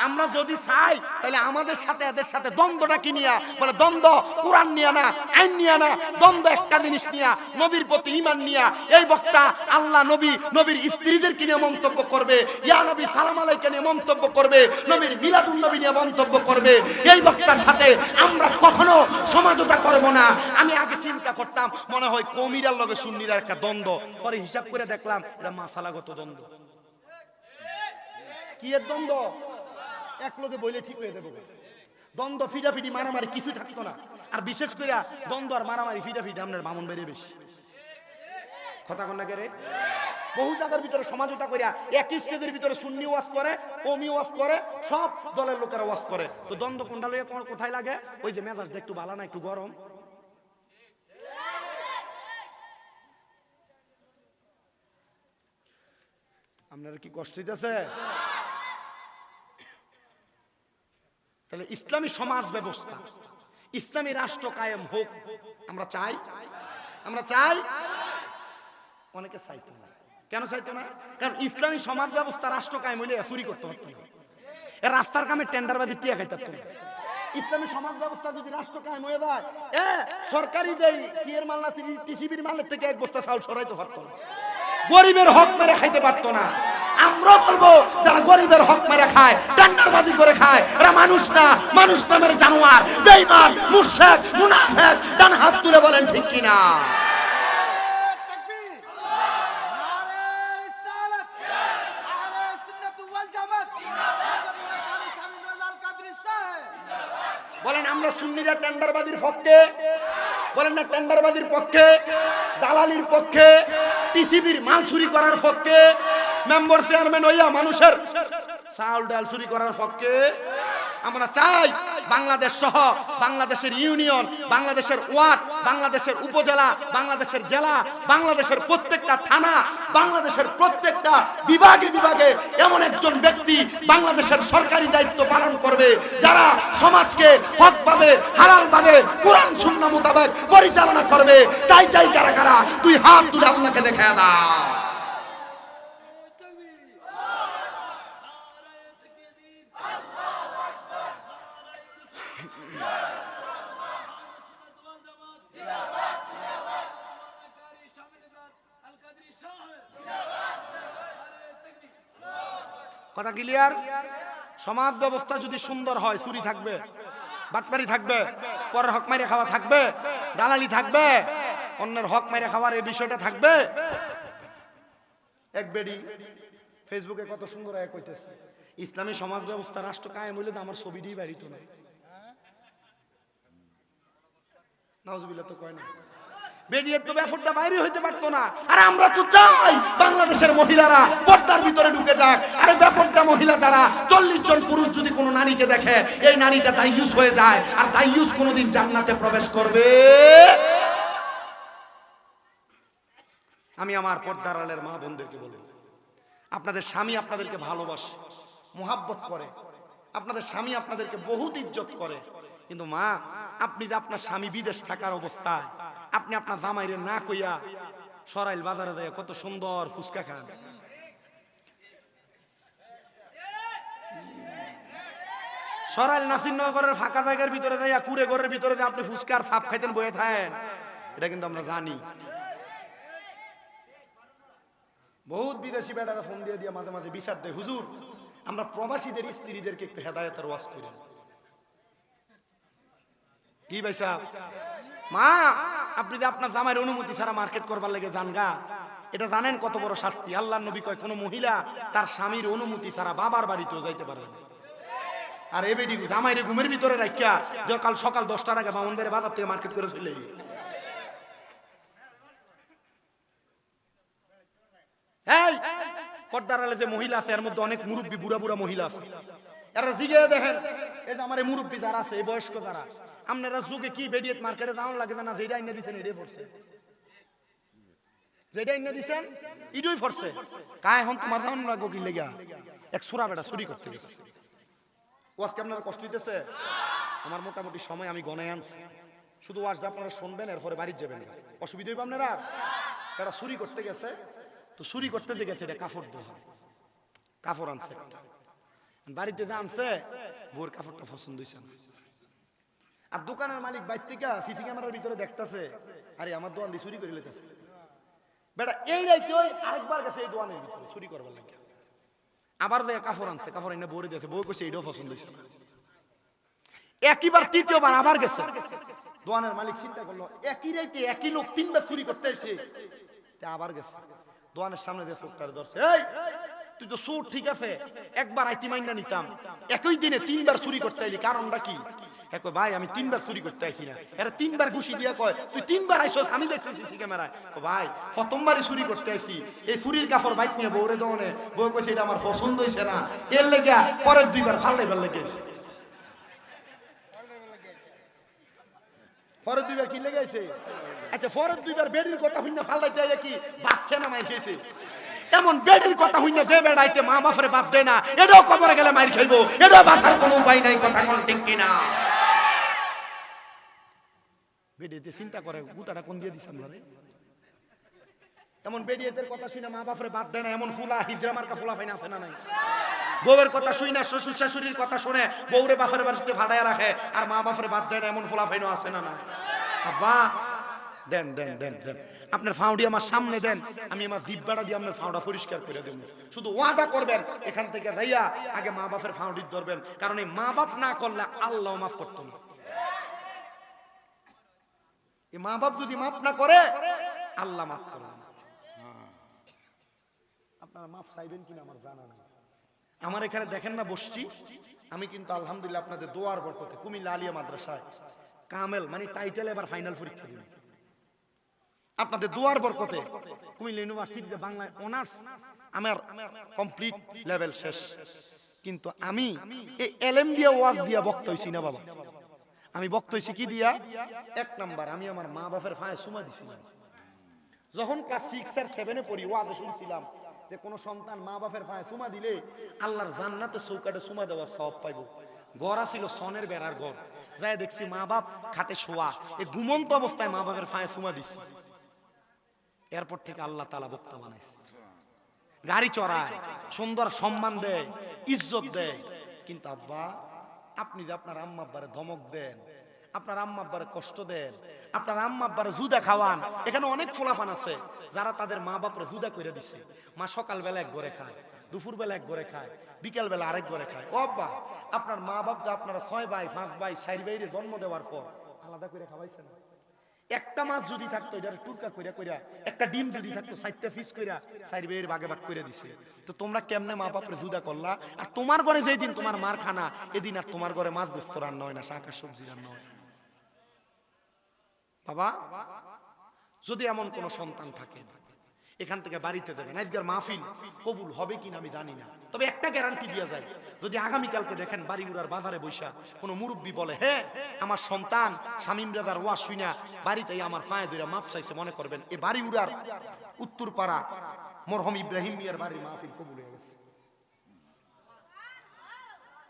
আমরা যদি চাই তাহলে আমাদের সাথে এদের সাথে দ্বন্দ্বটা কি নিয়া, বলে দ্বন্দ্ব কোরআন নিয়া না, আইন নিয়া না, দ্বন্দ্ব একটা জিনিস নিয়া, নবীর প্রতি ঈমান নিয়া। এই বক্তা আল্লাহ নবী, নবীর স্ত্রীদেরকে নিয়ে মন্তব্য করবে, ইয়া নবী সালাম আলাইকা নিয়ে মন্তব্য করবে, নবীর মিলাদুন নবী নিয়ে মন্তব্য করবে। এই বক্তার সাথে আমরা কখনো সমঝোতা করব না। আমি আগে চিন্তা করতাম মনে হয় কমিরার লগে সুন্নির একটা দ্বন্দ্ব, পরে হিসাব করে দেখলাম এটা মাসালাগত দ্বন্দ্ব। কি এর দ্বন্দ্ব? এক লোকে বইলে ঠিক হয়ে যাবে। দ্বন্দ্ব ফিডাফিডি মারামারি কিছু থাকতো না। আর বিশেষ করে দ্বন্দ্ব আর মারামারি ফিডাফিডি আপনার বামন বেড়ে বেশি কথা কন্যা কে রে। বহু জায়গার ভিতরে সমাজতা করিয়া একই স্টেজের ভিতরে সুন্নি ওয়াজ করে, কওমি ওয়াজ করে, সব দলের লোকেরা ওয়াজ করে। তো দ্বন্দ্ব কোনটা লইয়া কোথায় লাগে? ওই যে মেজাজটা একটু ভালো না, একটু গরম। আপনার কি কষ্ট হইতেছে? তাহলে ইসলামী সমাজ ব্যবস্থা, ইসলামী রাষ্ট্র কায়েম হোক আমরা চাই। আমরা চাই, অনেকে চাইতো না। কেন চাইতো না? কারণ ইসলামী সমাজ ব্যবস্থা রাষ্ট্র কায়েম হইলে চুরি করতে পারতো না, রাস্তার কামে টেন্ডারবাজি টিয়া খাইতে পারতো না। ইসলামী সমাজ ব্যবস্থা যদি রাষ্ট্র কায়েম হয়ে যায়, সরকারি যেই কিয়ের মাল্লা টিসিবির মালের থেকে এক বস্তা চাউল সরাইতে পারতো না, গরিবের হক মেরে খাইতে পারতো না। আমরা বলবো যারা গরিবের হক মেরে খায়, টেন্ডারবাজি করে খায়, এরা মানুষ না, মানুষ নামের জানোয়ার, বেঈমান, মুশরিক, মুনাফিক। ডান হাত তুলে বলেন ঠিক কিনা? বলেন আমরা সুন্নিরা টেন্ডারবাজির পক্ষে, বলেন না টেন্ডারবাজির পক্ষে, দালালির পক্ষে, টিসিবির মাল চুরি করার পক্ষে, মেম্বার চেয়ারম্যান হইয়া মানুষের চাউল ডাল চুরি করার পক্ষে। আমরা চাই বাংলাদেশ সহ বাংলাদেশের ইউনিয়ন, বাংলাদেশের ওয়ার্ড, বাংলাদেশের উপজেলা, বাংলাদেশের জেলা, বাংলাদেশের প্রত্যেকটা থানা, বাংলাদেশের প্রত্যেকটা বিভাগে বিভাগে এমন একজন ব্যক্তি বাংলাদেশের সরকারি দায়িত্ব পালন করবে, যারা সমাজকে হকভাবে, হালালভাবে, কোরআন সুন্নাহ মোতাবেক পরিচালনা করবে। চাই চাই কারা কারা? তুই হাত তুলে আল্লাহকে দেখায় দাও। কথা ক্লিয়ার? সমাজ ব্যবস্থা যদি সুন্দর হয়, চুরি থাকবে, বাটপারি থাকবে, পরের হক মাইরে খাওয়া থাকবে, দালালি থাকবে, অন্যের হক মাইরে খাওয়ার এই বিষয়টা থাকবে। এক বেডি ফেসবুকে কত সুন্দর এক কইতেছে, ইসলামী সমাজ ব্যবস্থা রাষ্ট্র কায়েম হইলে তো আমার ছবিটি বাড়িত না। নাউজুবিল্লাহ তো কয় না, বেডিয়ের তো ব্যাপারটা বাইরে হইতে পারতো না। আর আমরা তো চাই বাংলাদেশের মহিলারা পর্দার ভিতরে ঢুকে যাক। আরে ব্যাপারটা মহিলা যারা 40 জন পুরুষ যদি কোনো নারীকে দেখে, এই নারীটা দাইয়ুস হয়ে যায়, আর দাইয়ুস কোনোদিন জান্নাতে প্রবেশ করবে। আমি আমার পর্দার আলের মা বোনদেরকে বলি, আপনাদের স্বামী আপনাদেরকে ভালোবাসে, মোহাব্বত করে, আপনাদের স্বামী আপনাদেরকে বহুত ইজ্জত করে, কিন্তু মা আপনি যে আপনার স্বামী বিদেশ থাকার অবস্থায় আপনি আপনার জামাইরে না কইয়া সরাইল বাজারে যায় কত সুন্দর ফুচকা খান। সরাইল নাসিরনগরের ফাঁকা জায়গার ভিতরে যাইয়া কুড়ে ঘরের ভিতরে যে আপনি ফুচকার সাপ খাইতেন বয়ে থাকেন, এটা কিন্তু আমরা জানি। বহুত বিদেশি বেটারা ফোন দিয়ে দিয়ে মাঝে মাঝে বিচার দেয়, হুজুর আমরা প্রবাসীদের স্ত্রীদেরকে একটু হেদায়েতের ওয়াজ করি। কি ভাই সাহেব, মা আপনি যে আপনার জামাইয়ের অনুমতি ছাড়া মার্কেট করবার লেগে যান গা, এটা জানেন কত বড় শাস্তি? আল্লাহর নবী কয় কোন মহিলা তার স্বামীর অনুমতি ছাড়া বাবার বাড়িতেও যাইতে পারে না। আর এ বেডি জামাইরে ঘুমের ভিতরে রাখিয়া কাল সকাল 10টার আগে বামুনবাড়ি বাজার থেকে মার্কেট করে চলে গেছে। এই পর্দার আলে যে মহিলা আছে এর মধ্যে অনেক মুরব্বী বুড়া বুড়া মহিলা আছে, এরা জিগে দেখেন এই যে আমার এই মুরব্বী যারা আছে, এই বয়স্ক যারা, আপনারা যুগে কি বেডিয়েট মার্কেটে যাওয়ার লাগে না, যেটা এনে দিচ্ছেন এটাই পড়ছে, যেটা এনে দিচ্ছেন ইডুই পড়ছে। কায় এখন তোমার যাওয়ার লাগবো কি লেগা? এক সুরা বেটা চুরি করতে গেছে। ওয়াজকে আপনারা কষ্ট হইতেছে? আমার মোটামুটি সময় আমি গনায় আনছি, শুধু ওয়াজটা আপনারা শুনবেন, এরপরে বাড়ি যাবেন, অসুবিধা হইব আপনারা। তারা চুরি করতে গেছে, তো চুরি করতে যে গেছে এটা কাপড় দোকান, কাপড় আনছে একটা, বাড়িতে জানছে বউর কাপড়টা পছন্দ হইছে না। আর দোকানের মালিক বাইর থেকে সিসি ক্যামেরার ভিতরে দেখতেছে, আরে আমার দোকান দিয়ে চুরি করে লেতেছে। বেটা এই রাইতে ওই আরেকবার গেছে এই দোকানের ভিতরে চুরি করবার লাগে। আবার যে কাপড় আনছে, কাপড় এনে বউরে দিয়েছে, বউ কইছে এটাও পছন্দ হইছে না। একইবার তৃতীয়বার আবার গেছে। দোকানের মালিক চিন্তা করলো একই রাইতে একই লোক তিনবার চুরি করতে এসে, আবার গেছে দোকানের সামনে দিয়ে চোখটারে ধরছে, এই তুই তো চোর ঠিক আছে, একবার আইতি মাইনা নিতাম, একই দিনে তিনবার চুরি করতে আইলি, কারণটা কি? কয় ভাই আমি তিনবার চুরি করতে আইছি না। এরা তিনবার ঘুষি দিয়া কয় তুই তিনবার আইছস, আমি দেখছি সিসি ক্যামেরায়। ভাই প্রথমবারই চুরি করতে আইছি, এই চুরির কাপড় বাইক নিয়ে বউরে দোনে, বউ কইছে এটা আমার পছন্দ হইছে না, এর লেগে পরের দুইবার ফাল্লাইবার লেগেছে। পরের দুইবার কি লেগেছে? আচ্ছা পরের দুইবার বেডির কথা হইনা ফাল্লাইতে আইয়া কি বাচ্চা না মাই খেয়েছে? এমন বেডির কথা হইনা যে বেড়াইতে মা বাপরে বাপ দেয় না, এটাও কবরে গেলে মাইর খাইবো, এটাও বাঁচার কোনো উপায় নাই। কথা কোন ঠিক কিনা? বেডিতে চিন্তা করে গুতাটা কোন দিয়ে দিছ আমরা রে? এমন বেডিয়েতের কথা শুনে মা বাপরে বাদ দেয় না, এমন ফুলা হিজরা মার্কা ফুলা ফাইনা আছে না নাই? বউয়ের কথা শুই না, শ্বশুর শাশুড়ির কথা শুনে বউরে বাপের বাড়িতে ভাড়ায় রাখে আর মা বাপরে বাদ দেয় না, এমন ফুলা ফাইনা আছে না নাই? আব্বা দেন দেন দেন দেন, আপনার ফাউডি আমার সামনে দেন, আমি আমার জিব্বাটা দিয়ে আপনার ফাউডা পরিষ্কার করে দেব। শুধু ওয়াদা করবেন এখান থেকে যাইয়া আগে মা বাপের ফাউডি ধরবেন, কারণ এই মা বাপ না করলে আল্লাহ মাফ করতো না। এই মা বাপ যদি মাফ না করে আল্লাহ মাফ করে না। আপনারা মাফ চাইবেন কিনা আমার জানা নাই। আমার এখানে দেখেন না বসছি, আমি কিন্তু আলহামদুলিল্লাহ আপনাদের দোয়ার বরকতে কুমিল্লা আলিয়া মাদ্রাসায় কামেল মানে টাইটেল এবার ফাইনাল পরীক্ষা দিই, আপনাদের দোয়ার বরকতে কুমিল্লা ইউনিভার্সিটিতে বাংলা অনার্স আমার কমপ্লিট লেভেল শেষ। কিন্তু আমি এই এলএম দিয়া ওয়াজ দিয়া বক্তা হইছি না বাবা, আমি বক্তা হইছি কি দিয়া? এক নাম্বার আমি আমার মা বাপের ফায়ে সুমা দিছিলাম। যখন ক্লাস 6 আর 7 এ পড়ি ওয়াজে শুনছিলাম যে কোন সন্তান মা বাপের ফায়ে সুমা দিলে আল্লাহর জান্নাতে চৌকাটে সুমা দেওয়া সওয়াব পাইব। ঘর ছিল সনের বেড়ার ঘর, যাই দেখছি মা বাপ খাটে শোয়া, এই ঘুমন্ত অবস্থায় মা বাপের ফায়ে সুমা দিছি। এরপর থেকে আল্লাহ তাআলা বক্তা বানাইছে, গাড়ি চড়ায়, সুন্দর সম্মান দেয়, ইজ্জত দেয়। কিন্তু আব্বা আপনি যে আপনার আম্মা আব্বারে ধমক দেন, আপনার আম্মা আব্বারে কষ্ট দেন, আপনার আম্মা আব্বারে জুদা খাওয়ান, এখানে অনেক ফোলাফান আছে যারা তাদের মা বাপরে জুদা করে দিছে। মা সকালবেলা এক ঘরে খায়, দুপুর বেলা এক ঘরে খায়, বিকেল বেলা আরেক ঘরে খায়। ও আব্বা আপনার মা বাপ তো আপনারা 6 ভাই 5 ভাই 4 ভাইরে জন্ম দেওয়ার পর আলাদা করে খাওয়াইছেন। একটা মাছ যদি থাকতো এটার টুরকা কইরা কইরা, একটা ডিম যদি থাকতো 4টা পিস কইরা 4 ভাইয়ের ভাগে ভাগ করে দিছে। তো তোমরা কেমনে মা বাপরে জুদা করলা? আর তোমার ঘরে যেই দিন তোমার মার খানা, এদিন আর তোমার ঘরে মাছ গোস্ত রান্না হয় না, শাক আর সবজি রান্না হয়। বাবা যদি এমন কোন সন্তান থাকে এখান থেকে বাড়িতে দেবেন, আজকের মাহফিল কবুল হবে কিনা আমি জানি না, তবে একটা গ্যারান্টি দিয়া যায়, যদি আগামীকালকে দেখেন বাড়িগুড়ার বাজারে বৈশা কোন মুরব্বী বলে হ্যাঁ আমার সন্তান শামীম রাজার ওয়াজ শুইনা বাড়িতেই আমার পায়ে ধরে মাপ চাইছে, মনে করবেন এই বাড়িগুড়ার উত্তরপাড়া মরহম ইব্রাহিম মিয়ার বাড়ির মাহফিল কবুল হয়ে গেছে।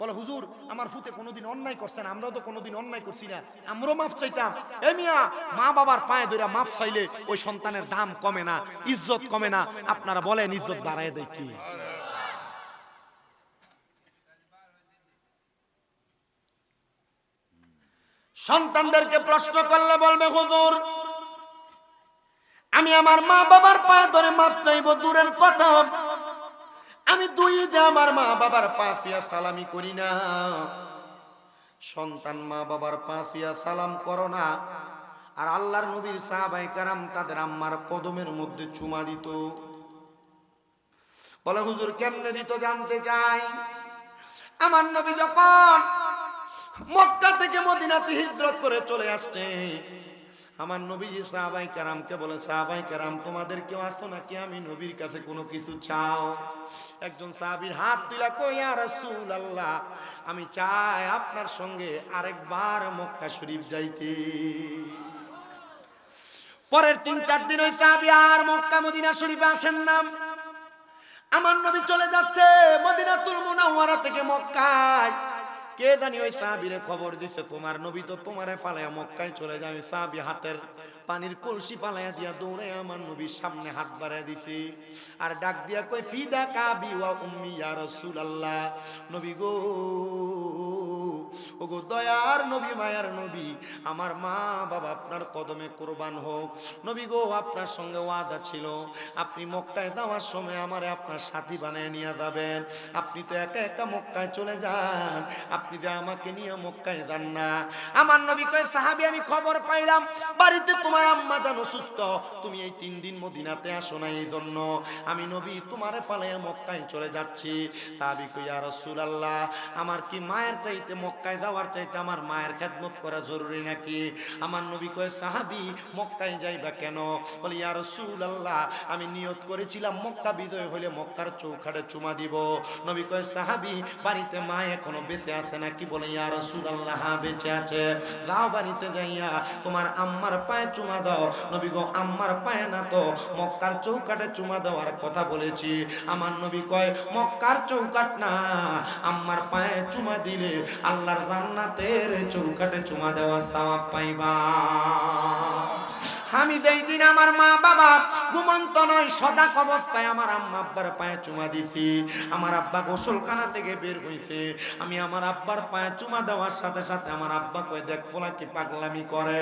বলে হুজুর আমার ফুতে কোনোদিন অন্যায় করছেন, আমরাও তো কোনোদিন অন্যায় করছি না, আমরাও মাফ চাইতাম। এ মিয়া মা বাবার পায়ে ধরে মাফ চাইলে ওই সন্তানের দাম কমে না, ইজ্জত কমে না। আপনারা বলেন ইজ্জত বাড়ায় দেয় কি? সন্তানদেরকে প্রশ্ন করলে বলবে হুজুর আমি আমার মা বাবার পায়ে ধরে মাফ চাইবো দূরের কথা, আমি দুই ঈদে আমার মা বাবার পাশিয়া সালামি করি না। সন্তান মা বাবার পাশিয়া সালাম করো না। আর আল্লাহর নবীর সাহাবায়ে কেরাম তাদের আম্মার কদমের মধ্যে চুমা দিত। বলে হুজুর কেমনে দিত জানতে চাই। আমার নবী যখন মক্কা থেকে মদিনাতে হিজরত করে চলে আসছে, আমার নবীজি সাহাবায়ে কেরামকে বলে সাহাবায়ে কেরাম তোমাদের কেউ আসো নাকি আমি নবীর কাছে কোনো কিছু চাও? একজন সাহাবীর হাত তুলে কই ইয়া রাসূলুল্লাহ আমি চাই আপনার সঙ্গে আরেকবার মক্কা শরীফ যাইতে। পরের 3-4 দিন ওই সাহাবী আর মক্কা মদিনা শরীফে আসেন না। আমার নবী চলে যাচ্ছে মদিনাতুল মুনাওয়ারা থেকে মক্কায়, কে জানি ওই সাহাবীরে খবর দিছে তোমার নবী তো তোমারে ফালায়া মক্কায় চলে যায়। সাহাবী হাতের পানির কলসি ফালাইয়া দিয়া দৌড়ে আমার নবীর সামনে হাত বাড়ায় দিছি আর ডাক দিয়া কই ফিদা কাবি ওয়া উম্মি ইয়া রাসূলুল্লাহ। নবী গো, ওগো দয়ার নবী, মায়ার নবী, আমার মা বাবা আপনার কদমে কুরবান হোক। নবী গো, আপনার সঙ্গে ওয়াদা ছিল আপনি মক্কায় যাওয়ার সময় আমারে আপনার সাথী বানিয়ে নিয়ে যাবেন। আপনি তো একা একা মক্কায় চলে যান, আপনি যে আমাকে নিয়ে মক্কায় যান না। আমার নবী কয় সাহাবী আমি খবর পাইলাম বাড়িতে তোমার আম্মা জান অসুস্থ, তুমি এই 3 দিন মদিনাতে আসো না, এই জন্য আমি নবী তোমারে ফালাইয়া মক্কায় চলে যাচ্ছি। সাহাবী কই ইয়া রাসূলুল্লাহ, আমার কি মায়ের চাইতে মক্কায় যাওয়ার চাইতে আমার মায়ের খেদমত করা জরুরি নাকি? আমার নবী কয় সাহাবী মক্কায় যাইবা কেন? বলে ইয়া রাসূলুল্লাহ, আমি নিয়ত করেছিলাম মক্কা বিজয় হলে মক্কার চৌখাটে চুমা দিব। নবী কয় সাহাবী বাড়িতে মা এখনো বেঁচে আছে নাকি? বলে ইয়া রাসূলুল্লাহ, হ্যাঁ বেঁচে আছে। যাও বাড়িতে যাইয়া তোমার আম্মার পায়ে চুমা দাও। নবী গো, আম্মার পায়ে না তো মক্কার চৌকাটে চুমা দেওয়ার কথা বলেছি। আমার নবী কয় মক্কার চৌকাট না, আম্মার পায়ে চুমা দিলে আল্লাহর জান্নাতের চৌকাটে চুমা দেওয়া সওয়াব পাইবা। আমি যেই দিন আমার মা বাবা ঘুমন্ত নয় সজাগ অবস্থায় আমার আম্মা আব্বার পায়ে চুমা দিছি, আমার আব্বা গোসলখানা থেকে বের হইছে, আমি আমার আব্বার পায়ে চুমা দেওয়ার সাথে সাথে আমার আব্বা কয় দেখ পোলা কি পাগলামি করে।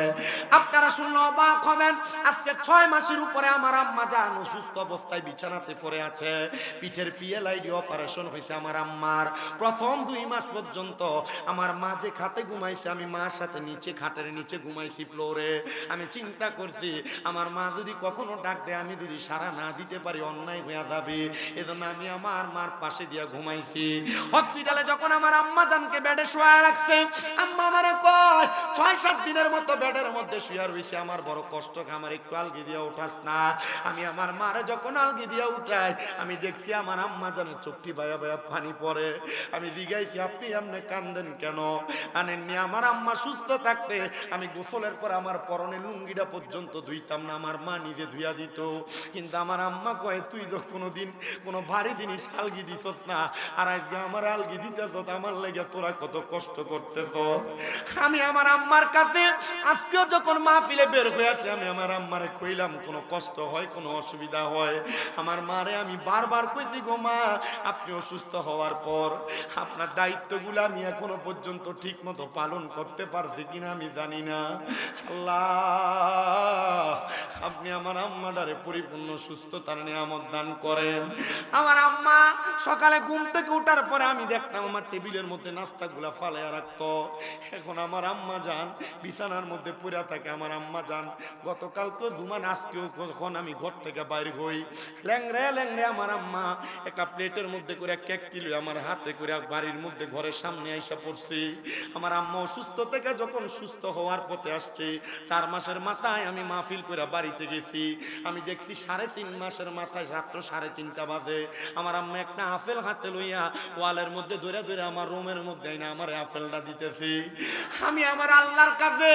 আপনারা শুনলে অবাক হবেন, আজকে 6 মাসের উপরে আমার আম্মা জান অসুস্থ অবস্থায় বিছানাতে পড়ে আছে। পিঠের পিএলআইডি অপারেশন হয়েছে আমার আম্মার। প্রথম 2 মাস পর্যন্ত আমার মা যে খাটে ঘুমাইছে আমি মার সাথে নিচে খাটের নিচে ঘুমাইছি ফ্লোরে। আমি চিন্তা করছি আমার মা যদি কখনো ডাক দেয় আমি যদি সাড়া না দিতে পারি অন্যায় হয়ে যাবে, এজন্য আমি আমার মার পাশে দিয়া ঘুমাইছি। হসপিটালে যখন আমার আম্মা জানকে বেডে শুয়ে রাখছে, আম্মা আমারে কয় 6-7 দিনের মতো বেডের মধ্যে শুয়ে রইছে, আমার বড় কষ্ট, আমার একটু আলগি দিয়া উঠাস না। আমি আমার মারে যখন আলগি দিয়া উঠাই আমি দেখছি আমার আম্মা জানের চোখটি বায়া বায়া পানি পড়ে। আমি জিজ্ঞাসি আপনি এমনি কান্দেন কেন? আনেননি। আমার আম্মা সুস্থ থাকতে আমি গোসলের পর আমার পরনে লুঙ্গিটা পর্যন্ত ধুইতাম না, আমার মা নিজে ধুইয়া দিত। কিন্তু আমার আম্মা কয় তুই তো কোনোদিন কোনো ভারী জিনিস আলগি দিতস না, আর আজকে আমার আলগি দিতেছ, আমার লেগে তোরা কত কষ্ট করতেছ। আমি আমার আম্মার কাছে আজকেও যখন মাহফিলে বের হয়ে আসে আমি আমার আম্মারে কইলাম কোনো কষ্ট হয় কোনো অসুবিধা হয়, আমার মারে আমি বারবার কইছি গো মা আপনি অসুস্থ হওয়ার পর আপনার দায়িত্বগুলো আমি এখনো পর্যন্ত ঠিক মতো পালন করতে পারছি কিনা আমি জানি না। আল্লাহ আপনি আমার আম্মাটারে পরিপূর্ণ সুস্থতার নিয়ামত দান করেন। আমার আম্মা সকালে ঘুম থেকে ওঠার পরে আমি দেখতাম আমার টেবিলের মধ্যে নাস্তাগুলা ফালাইয়া রাখতো। এখন আমার আম্মা যান বিছানার মধ্যে পড়ে থাকে। আমার আম্মা যান গতকালকেও জুমান, আজকেও যখন আমি ঘর থেকে বাইরে হই ল্যাংড়ে ল্যাংড়ে আমার আম্মা একটা প্লেটের মধ্যে করে কেক কিলো আমার হাতে করে বাড়ির মধ্যে ঘরের সামনে আইসা পড়ছি। আমার আম্মা অসুস্থ থেকে যখন সুস্থ হওয়ার পথে আসছে 4 মাসের মাথায় আমি মাহফিল করে বাড়িতে গেছি। আমি দেখছি 3.5 মাসের মাথায় রাত্র 3:30টা বাজে আমার আম্মা একটা আপেল হাতে লইয়া ওয়ালের মধ্যে ধরে ধরে আমার রুমের মধ্যে না আমার আপেলটা দিতেছি। আমি আমার আল্লাহর কাছে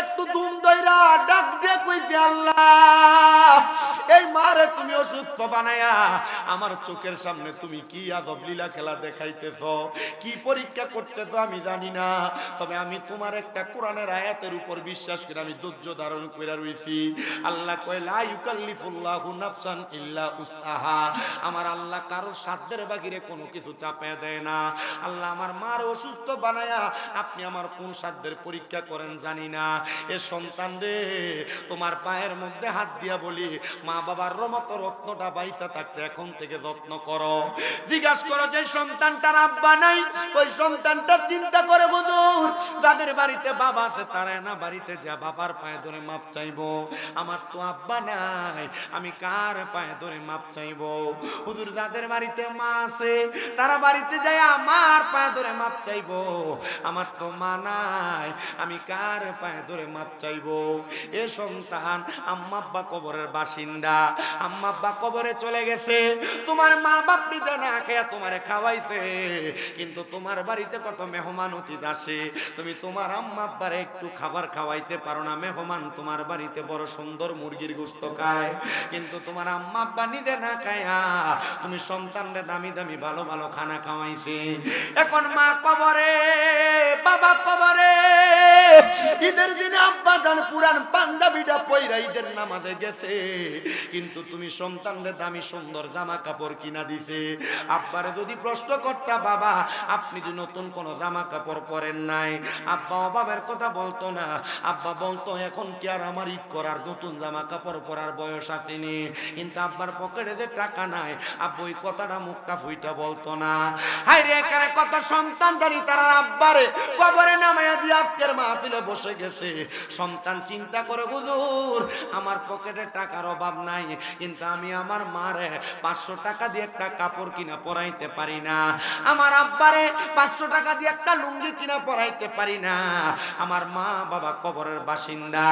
একটু দুম দইরা ডাক দিয়ে কইছি আল্লাহ এই মারে তুমি অসুস্থ বানায়া আমার চোখের সামনে তুমি কি আজব লীলা খেলা দেখাইতেছ, কি পরীক্ষা করতেছ আমি জানি না, তবে আমি তোমার একটা কোরআনের আয়াতের উপর বিশ্বাস করে আমি ধৈর্য ধারণ করে রইছি। আল্লাহ কয় লা ইউকাল্লিফুল্লাহু নাফসান ইল্লা উসআহা, আমার আল্লাহ কারো সাধ্যের বাহিরে কোনো কিছু চাপায় দেয় না। আল্লাহ আমার মার অসুস্থ বানায়া আপনি আমার কোন সাধ্যের পরীক্ষা করেন জানি না। এ সন্তান রে তোমার পায়ের মধ্যে হাত দিয়া বলি মা বাবার মতো রত্নটা বাইসা থাকতে এখন থেকে যত্ন করো। জিজ্ঞাসা করো যে সন্তানটার আব্বা নাই ওই সন্তানটা চিন্তা করে হুজুর যাদের বাড়িতে বাবা আছে তারা না বাড়িতে যা বাবার পায়ে ধরে মাপ চাইবো, আমার তো আব্বা নাই আমি কার পায়ে ধরে মাপ চাইবো? হুজুর যাদের বাড়িতে মা আছে তারা বাড়িতে যায় আমার পায়ে ধরে মাপ চাইবো, আমার তো মা নাই আমি কার পায়ে ধরে মাপ চাইবো? এ সন্তান আম্মা আব্বা কবরের বাসিন্দা, আম্মা আব্বা কবরে চলে গেছে, তোমার মা বাপ নিজে না খেয়ে তোমারে খাওয়াইছে, কিন্তু তোমার বাড়িতে কত মেহমান অতিথি আসে, তুমি তোমার আম্মা আব্বারে একটু খাবার খাওয়াইতে পারো না, মেহমান তোমার বাড়ি বাড়িতে বড় সুন্দর মুরগির গোশত খায়, কিন্তু তোমার আম্মা আব্বা নিজে না খায়া তুমি সন্তানরে দামি দামি ভালো ভালো খানা খাওয়াইছে। এখন মা কবরে, বাবা কবরে, ঈদের দিনে আব্বা জান পুরান পাঞ্জাবিটা পয়রা ঈদের নামাজে গেছে, কিন্তু তুমি সন্তানরে দামি সুন্দর জামা কাপড় কিনা দিছে। আব্বারে যদি প্রশ্ন করতা, বাবা আপনি যে নতুন কোন জামা কাপড় পরেন নাই, আব্বা অভাবের কথা বলতো না, আব্বা বলতো এখন কি আর আমার ঈদ করার নতুন জামা কাপড় পরার বয়স আসেনি। কিন্তু আব্বার পকেটে যে টাকা নাই, আব্বু ওই কথাটা মুখটা ফুইটা বলতো না। হাই রে, এখানে কত সন্তান জানি তারা আব্বারে কবরে নামায়া দিয়ে আজকের মাহফিলে বসে গেছে। সন্তান চিন্তা করে, হুজুর আমার পকেটে টাকার অভাব নাই, কিন্তু আমি আমার মারে 500 টাকা দিয়ে একটা কাপড় কিনা পরাইতে পারি না, আমার আব্বারে 500 টাকা দিয়ে একটা লুঙ্গি কিনা পরাইতে পারি না। আমার মা বাবা কবরের বাসিন্দা।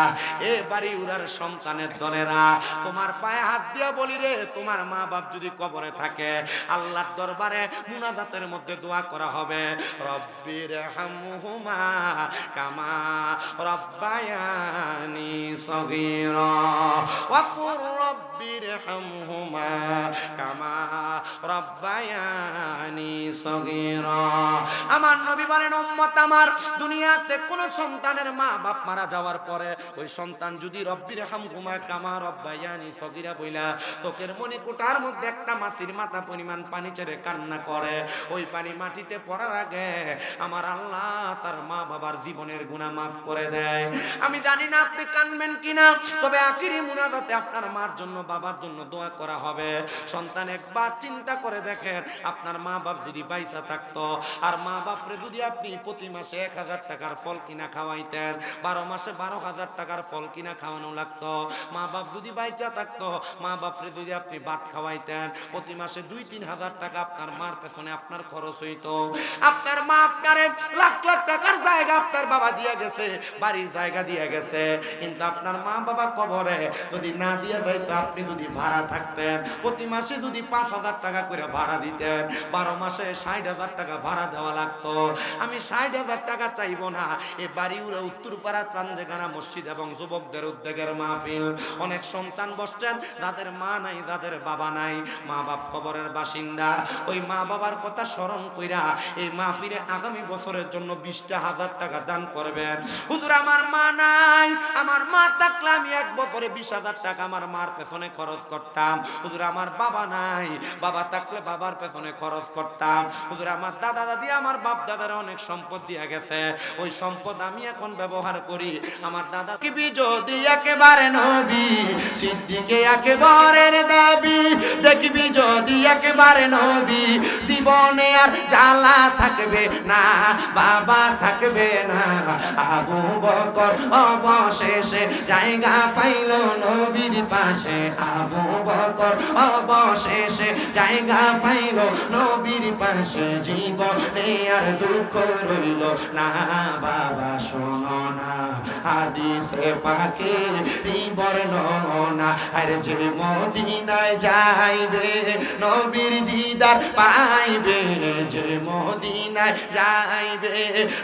এ বাড়ি উড়ার সন্তানের দলেরা, তোমার পায়ে হাত দিয়া বলি রে, তোমার মা বাপ যদি কবরে থাকে, আল্লাহর দরবারে মুনাজাতের মধ্যে দোয়া করা হবে, রব্বির হামহুমা কামা রব্বায়ানি সগীরা ওয়া কুর রব্বির হামহুমা কামা রব্বায়ানি সগীরা। আমার নবী বলেন, উম্মত আমার, দুনিয়াতে কোন সন্তানের মা বাপ মারা যাওয়ার পরে ওই সন্তান যদি রব্বির হামহুমা কামা রব্বায়ানি সগীরা বইলা চোখের মনি কোটার মধ্যে একটা মাছির মাথা পরিমাণ পানি ছেড়ে কান্না করে, ওই পানি মাটিতে পড়ার আগে আমার আল্লাহ তার মা বাবার জীবনের গুনাহ মাফ করে দেয়। আমি জানি না আপনি কানবেন কিনা, তবে আখিরি মুনাজাতে আপনার মার জন্য বাবার জন্য দোয়া করা হবে। সন্তান একবার চিন্তা করে দেখেন, আপনার মা বাপ যদি বাইচা থাকতো, আর মা বাপরে যদি আপনি প্রতি মাসে 1000 টাকার ফল কিনা খাওয়াইতেন, 12 মাসে 12,000 টাকার ফল কিনা খাওয়ানো লাগতো। মা বাপ যদি বাইচা থাকতো, মা বাপরে যদি আপনি ভাত খাওয়াইতেন, প্রতি মাসে 2-3 হাজার টাকা আপনার মার পেছনে আপনার খরচ হইতো। আপনার মা আপনারে লাখ লাখ টাকার জায়গা আপনার বাবা দিয়ে গেছে, বাড়ির জায়গা দিয়ে গেছে, কিন্তু আপনার মা বাবা কবরে যদি না দিয়ে যাইতো, আপনি যদি ভাড়া থাকতেন, প্রতি মাসে যদি 5,000 টাকা করে ভাড়া দিতেন, 12 মাসে 60,000 টাকা ভাড়া দেওয়া লাগতো। আমি 60,000 টাকা চাইবো না। এই বাড়ি উড়ে উত্তরপাড়া চান্দেখানা মসজিদ এবং যুবকদের উদ্যোগের মাহফিল, অনেক সন্তান বসছেন যাদের মা নাই, যাদের বাবা নাই, মা বাপ কবরের বাসিন্দা। ওই মা বাবার কথা স্মরণ কইরা এই মাহফিলে আগামী বছরের জন্য 20,000 টাকা দান করবেন। হুজুর আমার মা নাই, আমার মা থাকলে আমি এক বছরে 20,000 টাকা আমার মার পেছনে খরচ করতাম। হুজুর আমার বাবা নাই, বাবা থাকলে বাবার পেছনে খরচ করতাম। হুজুর আমার দাদা দাদি, আমার বাপ দাদারা অনেক সম্পদ দিয়ে গেছে, ওই সম্পদ আমি এখন ব্যবহার করি। আমার দাদা কি যদি একেবারে নবী সিদ্দিকে একেবারের দাবি, দেখবি যদি একেবারে নবী জীবনে আর জ্বালা থাকবে না, বাবা থাকবে না। আবু বকর অবশেষে জায়গা পাইল নবীর পাশে, আবু বকর অবশেষে জায়গা পাইল নবীর পাশে, জীবনে আর দুঃখ রইল না। বাবা শোনো না হাদিসে পাকে বর্ণনা, আর যে মদিনায় যাইবে নবীর দিদার পাইবে, যে মদিনায় যাইবে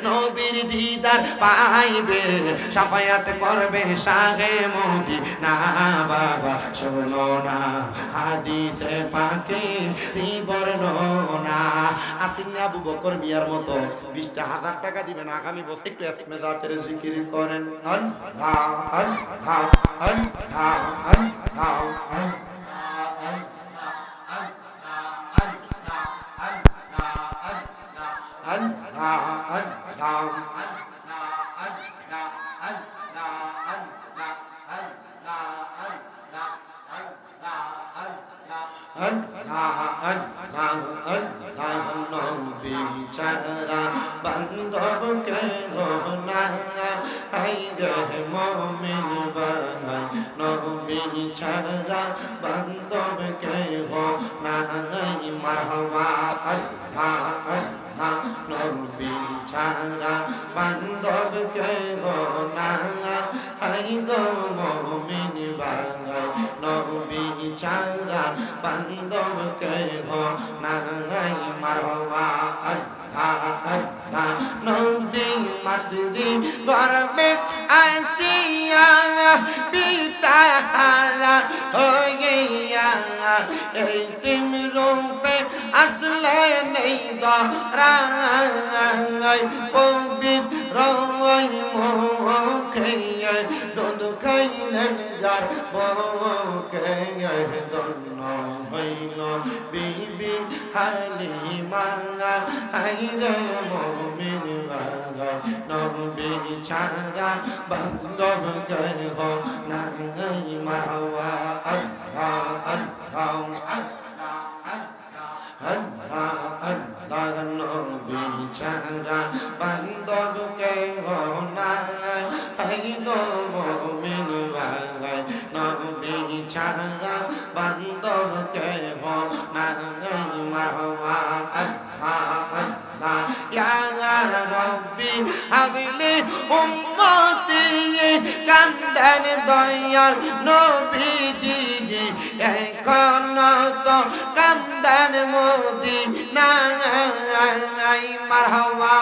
নবীর দিদার পাইবে, শাফায়াত করবে শাহে মদিনা। বাবা শোনো না হাদিসে পাকে বর্ণনা। আসেননি আবু বকর মিয়ার মতো 20,000 টাকা দিবেন আগামী বছর। একটু ইসমে জাতের জিকির করেন, আল্লাহ আল্লাহ আল্লাহ আল্লাহ বান্ধবকে গোনা আইরে মমিন বানাই, নবী ছাড়া বান্ধবকে গোনা মারহাবা। আল্লাহ আল্লাহ নবী ছাড়া বান্ধবকে গোনা আইরে মমিন বানাই, নবী ছাড়া বান্ধবকে গোনা মারহাবা। আল্লাহ আল্লাহ নবী মাতৃ গর্ভে আসিয়া পিতা হারা হইয়া এই তিম রূপে আসলেন এই ধরায় পবিত্র মুখে দুধ খাইলেন যার বুকে ধন্য হইল বিবি হালিমা হায়রে মুমিন বাবা নবী ছাড়া বান্ধব কেহ নাই মারওয়া আল্লাহ আল্লাহ আল্লাহ আল্লাহ নবী ছাড়া বান্ধব কেহ নাই হায় গো মুমিন বাবা নবী ছাড়া বান্ধব কেহ নাই মারওয়া আল্লাহ আল্লাহ ইয়া রাব্বি হাবলি উম্মতি কান্দেন দয়াল নবীজি এখন তো কান্দেন মদিনায় মারহাবা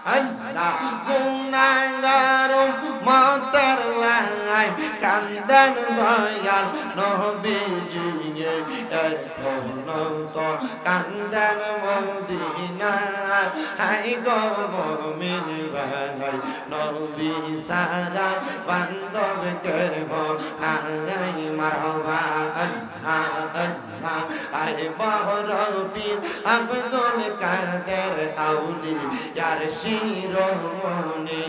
আল্লাহ গুনাহগার উম্মতের লাই কান্দেন দয়াল নবীজি এখন তো কান্দেন মদিনায় হায় গো মুমিন ভাই নবী সারা বান্ধব কেহ নাই মারহাবা আল্লাহ আল্লাহ আয় বহরবি আব্দুল কাদের আউলি ইয়ার শিরোমণি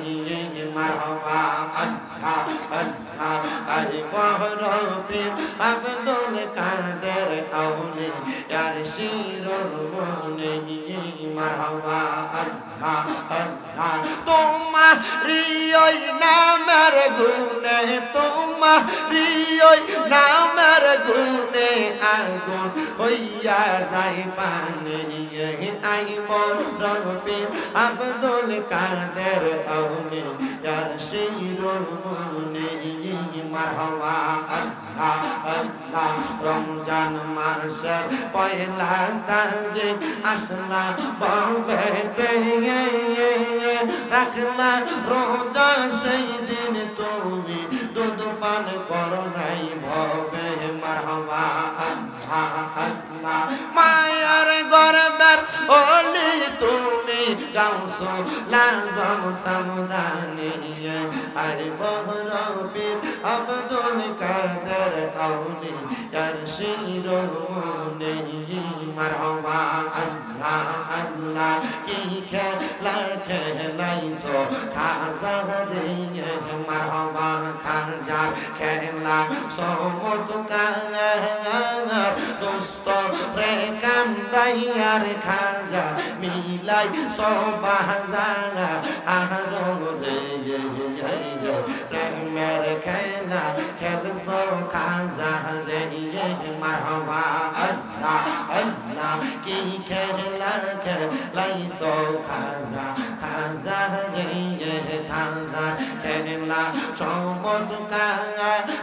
মারহাবা আল্লাহ আল্লাহ আয় বহরবি আব্দুল কাদের আউলি ইয়ার শিরোমণি মারহাবা আল্লাহ আল্লাহ তোমারি ওই নামের গুণে তোমারি ওই নামের গুণে আগুন হইয়া যাই পানি আইব রবি আব্দুল কাদের আউলি ইয়ার শিরোমণি মারহাবা আল্লাহ আল্লাহ রমজান মাসের পয়লা তারিখ আসলা ববেতে রাখলা রোজা সেই দিন তুমি দুধ পান করো নাই ভবে মারহাবা আল্লাহ আল্লাহ মায়ার গর্বের ওলি তুমি গাউসো লাজম সামদানি আরে বহরবীর আব্দুল কাদের আউলি ইয়ার শিরোমণি মারহাবা আল্লাহ আল্লাহ কি খেলা খেলাইছো খাজা রে মারহাবা খাজার খেলা সমতকার দোস্ত রে কান্দাইয়ার খাজা মিলাই সবাজারা আহারো রে প্রেমের খেলা খেলছো খাজা রে মারহাবা আল্লাহ আল্লাহ কি খেলা খেলাইছো খাজা খাজা রে খাজা খেলা চমৎকার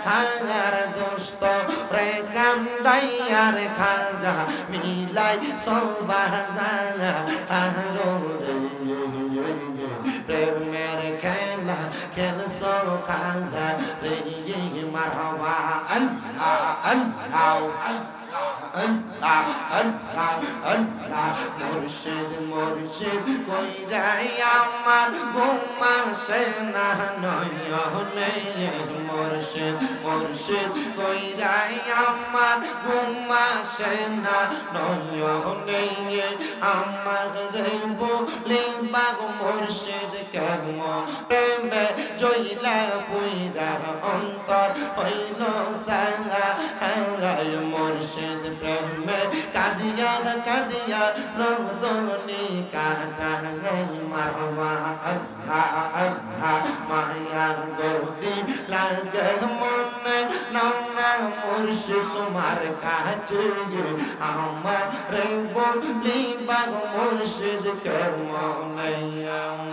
হার দোস্ত রে কান্দাইয়ার খাজা মিলাই সবাজারা আহারো রে প্রেমের খেলা খেলছো খাজা রে মারহাবা আল্লাহ আল্লাহ আল্লাহ আল্লাহ আল্লাহ মুর্শিদ মুর্শিদ কইরাই আমার ঘুমাসে না নয়নে মুর্শিদ মুর্শিদ কইরাই আমার ঘুমাসে না নয়নে আমার রে বলি বাগ মুর্শিদ কেমন প্রেমে জইলা পুইরা অন্তর হইল সাঙ্গা হায় মুর্শিদ প্রেমে কাদিয়া কাদিয়া রংদনি কাটা মারহাবা আল্লাহ আল্লাহ মায়া যদি লাগে মনে নাওনা মুর্শিদ তোমার কাছে আমার রে বলি বাগ মুর্শিদ কেমন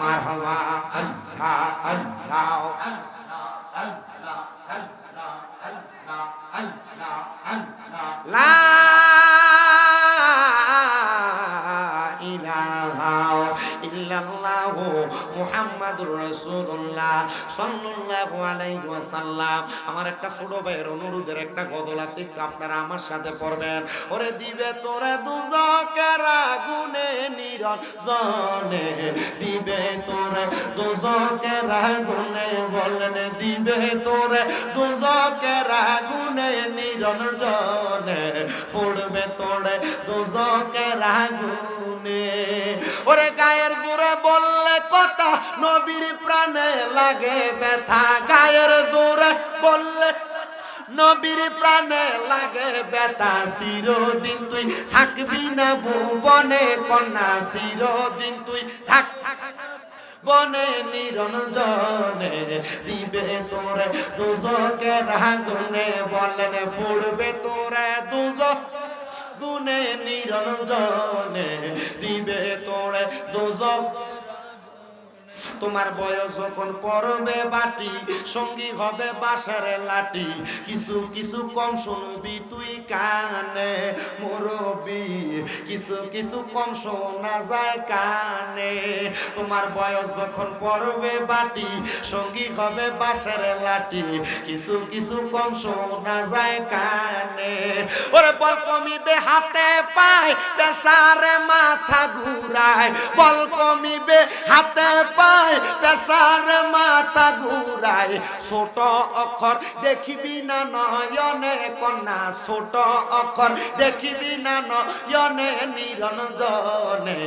মারহাবা আল্লাহ আল্লাহ আল্লাহ আল্লাহ আল্লাহ আল্লাহ আল্লাহ লা ইলাহা ইল্লাল্লাহু মুহাম্মাদুর রাসূলুল্লাহ সাল্লাল্লাহু আলাইহি ওয়াসাল্লাম। আমার একটা ছোট ভাইয়ের অনুরোধের একটা গজল আছে, একটু আপনারা আমার সাথে পড়বেন। ওরে দিবে তোরে দুজকের আগুনে নিরঞ্জনে, দিবে তোরে দুজকের আগুনে, বলেন দিবে তোরে দুজকের আগুনে নিরঞ্জনে, পড়বে তোরে দুজকের আগুনে। ওরে গায়ের জোরে বললে কথা, নবীর প্রাণে লাগে ব্যথা, গায়ের জোরে বললে নবীর প্রাণে লাগে ব্যথা, চিরদিন তুই থাকবি না ভুবনে কন্যা, চিরদিন তুই থাক বনে নিরঞ্জনে, দিবে তোরে দুজকের আগুনে, বলেন ফুড়বে তোরে দুজক গুনে নিরঞ্জনে, দিবে তোরে দুজক। তোমার বয়স যখন পড়বে বাটি, সঙ্গী হবে বাসার লাঠি, কিছু কিছু কম শুনবি তুই কানে মুরব্বি, কিছু কিছু কম শোনা যায় কানে। তোমার বয়স যখন পড়বে বাটি, সঙ্গী হবে বাসার লাঠি, কিছু কিছু কম শোনা যায় কানে। ওরে বল কমিবে হাতে পায়, পেশারে মাথা ঘুরায়, বল কমিবে হাতে পায়, পেশার মাথা ঘুরায়, ছোট অক্ষর দেখিবি না নয়নে কন্যা, ছোট অক্ষর দেখিবি না নয়নে নিরঞ্জনে,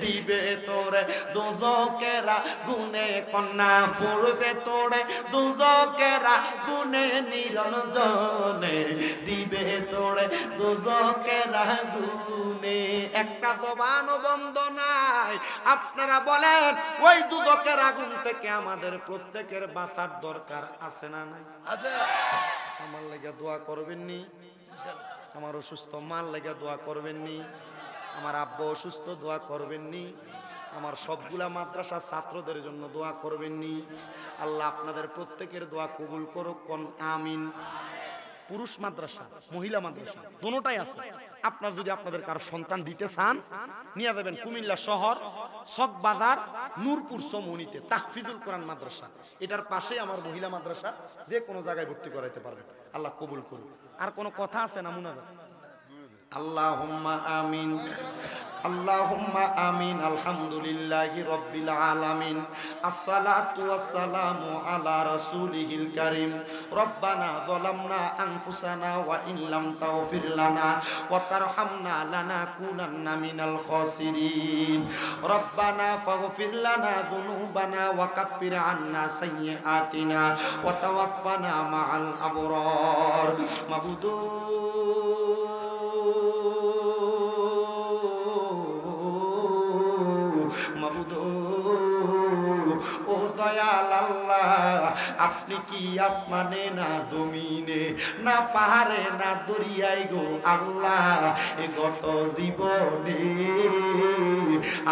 দিবে তোরে দুজকেরা গুনে কন্যা, পড়বে তোরে দুজকেরা গুনে নিরঞ্জনে, দিবে তোরে দুজকেরা গুনে। একটা জবান বন্ধ নাই। আপনারা বলেন ওই দুজকের আগুন থেকে আমাদের প্রত্যেকের বাঁচার দরকার আছে না নাই? আমার লাগা দোয়া করবেননি? আমার অসুস্থ মার লাগা দোয়া করবেননি? আমার আব্বা অসুস্থ, দোয়া করবেননি? আমার সবগুলা মাদ্রাসার ছাত্রদের জন্য দোয়া করবেননি? আল্লাহ আপনাদের প্রত্যেকের দোয়া কবুল করুক, কোন আমিন। পুরুষ মাদ্রাসা, মহিলা মাদ্রাসা দোনোটাই আছে। আপনার যদি আপনাদের কারো সন্তান দিতে চান, নিয়ে যাবেন কুমিল্লা শহর চকবাজার নূরপুর সমুনিতে তাহফিজুল কোরআন মাদ্রাসা, এটার পাশে আমার মহিলা মাদ্রাসা, যে কোনো জায়গায় ভর্তি করাইতে পারবেন। আল্লাহ কবুল করুন। আর কোনো কথা আছে না মুনাজাত? আল্লাহুম্মা আমিন, আল্লাহুম্মা আমিন। আলহামদুলিল্লাহি রাব্বিল আলামিন, আসসালাতু ওয়াসসালামু আলা রাসূলিহিল কারীম। রব্বানা যালামনা আনফুসানা ওয়া ইন লাম তাগফির লানা ওয়া তারহামনা লানাকুনান্না মিনাল খাসিরিন। রব্বানা ফাগফির লানা যুনুবানা ওয়া কাফির আন্না সাইয়্যাতিনা ওয়া তাওয়াফানা মাআল আবরার। মাবুদু ও দয়াল আল্লাহ, আপনি কি আসমানে না জমিনে, না পাহাড়ে না দরিয়ায় গো আল্লাহ, এ গত জীবনে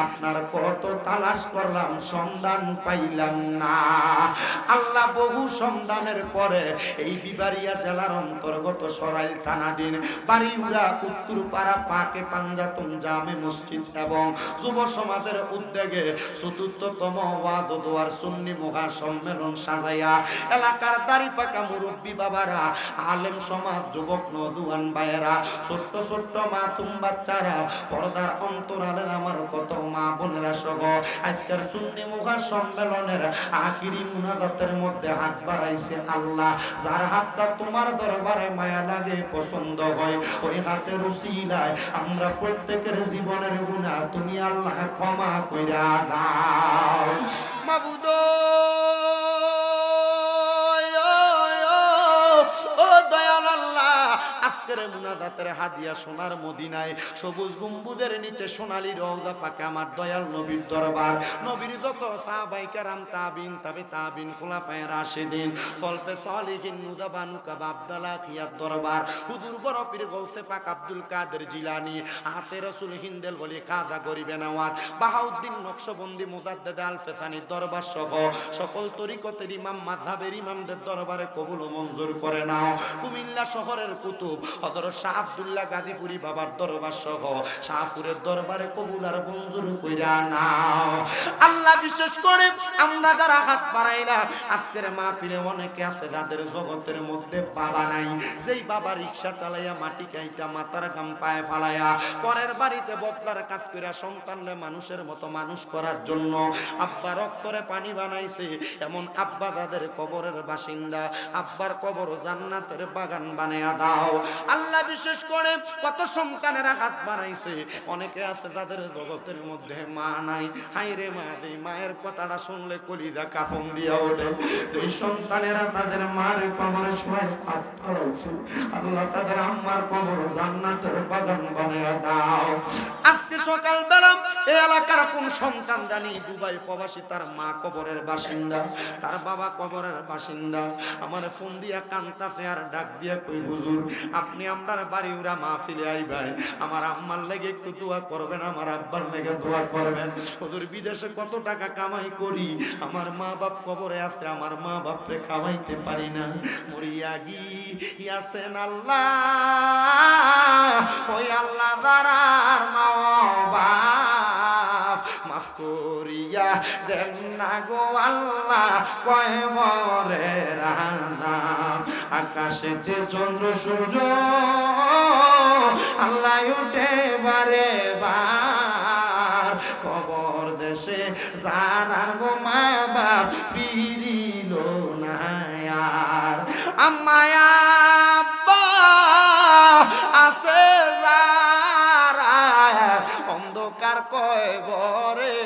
আপনার কত তালাশ করলাম, সন্ধান পাইলাম না আল্লাহ। বহু সন্ধানের পরে এই বিবারিয়া জেলার অন্তর্গত সরাইল থানাধীন বাড়িউড়া উত্তরপাড়া পাকে পাঞ্জাতন জামে মসজিদ এবং যুব সমাজের উদ্যোগে চতুর্থতম ওয়াজ ও দোয়ার সুন্নি মহা সম্মেলন সাজাইয়া এলাকার দাড়ি পাকা মুরব্বী বাবারা, আলেম সমাজ, যুবক নওজোয়ান ভাইয়েরা, ছোট্ট ছোট্ট মাসুম বাচ্চারা, পর্দার অন্তরালের আমার কত মা বোনেরা সহ আজকের সুন্নি মহা সম্মেলনের আখিরি মুনাজাতের মধ্যে হাত বাড়াইছে আল্লাহ। যার হাতটা তোমার দরবারে মায়া লাগে, পছন্দ হয়, ওই হাতের উসিলায় আমরা প্রত্যেকের জীবনের গুনাহ তুমি আল্লাহ ক্ষমা কইরা দাও। মাবুদ ও দয়াল আল্লাহ, আজকের মুনাজাতের হাদিয়া সোনার মদিনায় সবুজ গম্বুজের নিচে সোনালী রওজা পাকে আমার দয়াল নবীর দরবার, নবীর যত সাহাবায়ে কেরাম, তাবিন, তাবে তাবিন, খুলাফায়ে রাশিদিন, সলফে সালিহিন, নুজাবানু কাবা আব্দুল্লাহ খিয়ার দরবার, হুজুর বড় পীর গৌসে পাক আব্দুল কাদের জিলানী, হাতে রাসূল হিন্দেল বলি খাজা গরিবে নওয়াজ, বাহাউদ্দিন নকশবন্দি, মুজাদ্দিদ আল ফেসানির দরবার সহ সকল তরিকতের ইমাম, মাযহাবের ইমামদের দরবারে কবুল ও মঞ্জুর করে নাও। কুমিল্লা শহরের কুতুব হযরত শাহ আব্দুল্লাহ গাজীপুরি বাবার দরবার সহ শাহপুরের দরবারে কবুল আর মঞ্জুর কইরা নাও। আল্লাহ বিশেষ করে আমরা যারা হাত বাড়াইলাম আজকের মাহফিলে অনেকে আছে যাদের জগতের মধ্যে বাবা নাই, যেই বাবা রিকশা চালাইয়া মাটি কাইটা মাথার গাম পায়ে ফালাইয়া পরের বাড়িতে বদলার কাজ কইরা সন্তানরে মানুষের মতো মানুষ করার জন্য আব্বা রক্তরে পানি বানাইছে, এমন আব্বা যাদের কবরের বাসিন্দা, আব্বার কবর জান্নাতের বাগান বানাইয়া দাও। আল্লাহ বিশেষ করে কত সন্তানেরা হাত বানাইছে, অনেকে আছে যাদের জগতের মধ্যে মা নাই, হায়রে মা, এই মায়ের কথাটা শুনলে কলিজা কাফন দিয়া ওঠে। এই সন্তানেরা তাদের মার কবরে সবাই হাত বাড়াইছে, আল্লাহ তাদের আম্মার কবর জান্নাতের বাগান বানাইয়া দাও। আজকে সকালবেলা এই এলাকার কোন সন্তান জানি দুবাই প্রবাসী, তার মা কবরের বাসিন্দা, তার বাবা কবরের বাসিন্দা, আমার ফোন দিয়া কান্তাছে আর ডাক দিয়া কই হুজুর আপনি আমরার বাড়ি উড়া মাহফিলে আইবেন, আমার আম্মার লেগে একটু দোয়া করবেন, আমার আব্বার লেগে দোয়া করবেন। হুজুর বিদেশে কত টাকা কামাই করি, আমার মা বাপ কবরে আছে, আমার মা বাপরে খাওয়াইতে পারি না, মরিয়া গিয়াছেন আল্লাহ, ওই আল্লাহ যারার মা বাপ মাফ করিয়া দেন না গো আল্লাহ, কয় মরে রাজা আকাশেতে চন্দ্র সূর্য আল্লাহ উঠে বারে বার, কবর দেশে যারার গো মা বাপ ফিরিল না আর, আম্মায়া আব্বা আছে যারা অন্ধকার কয়বরে,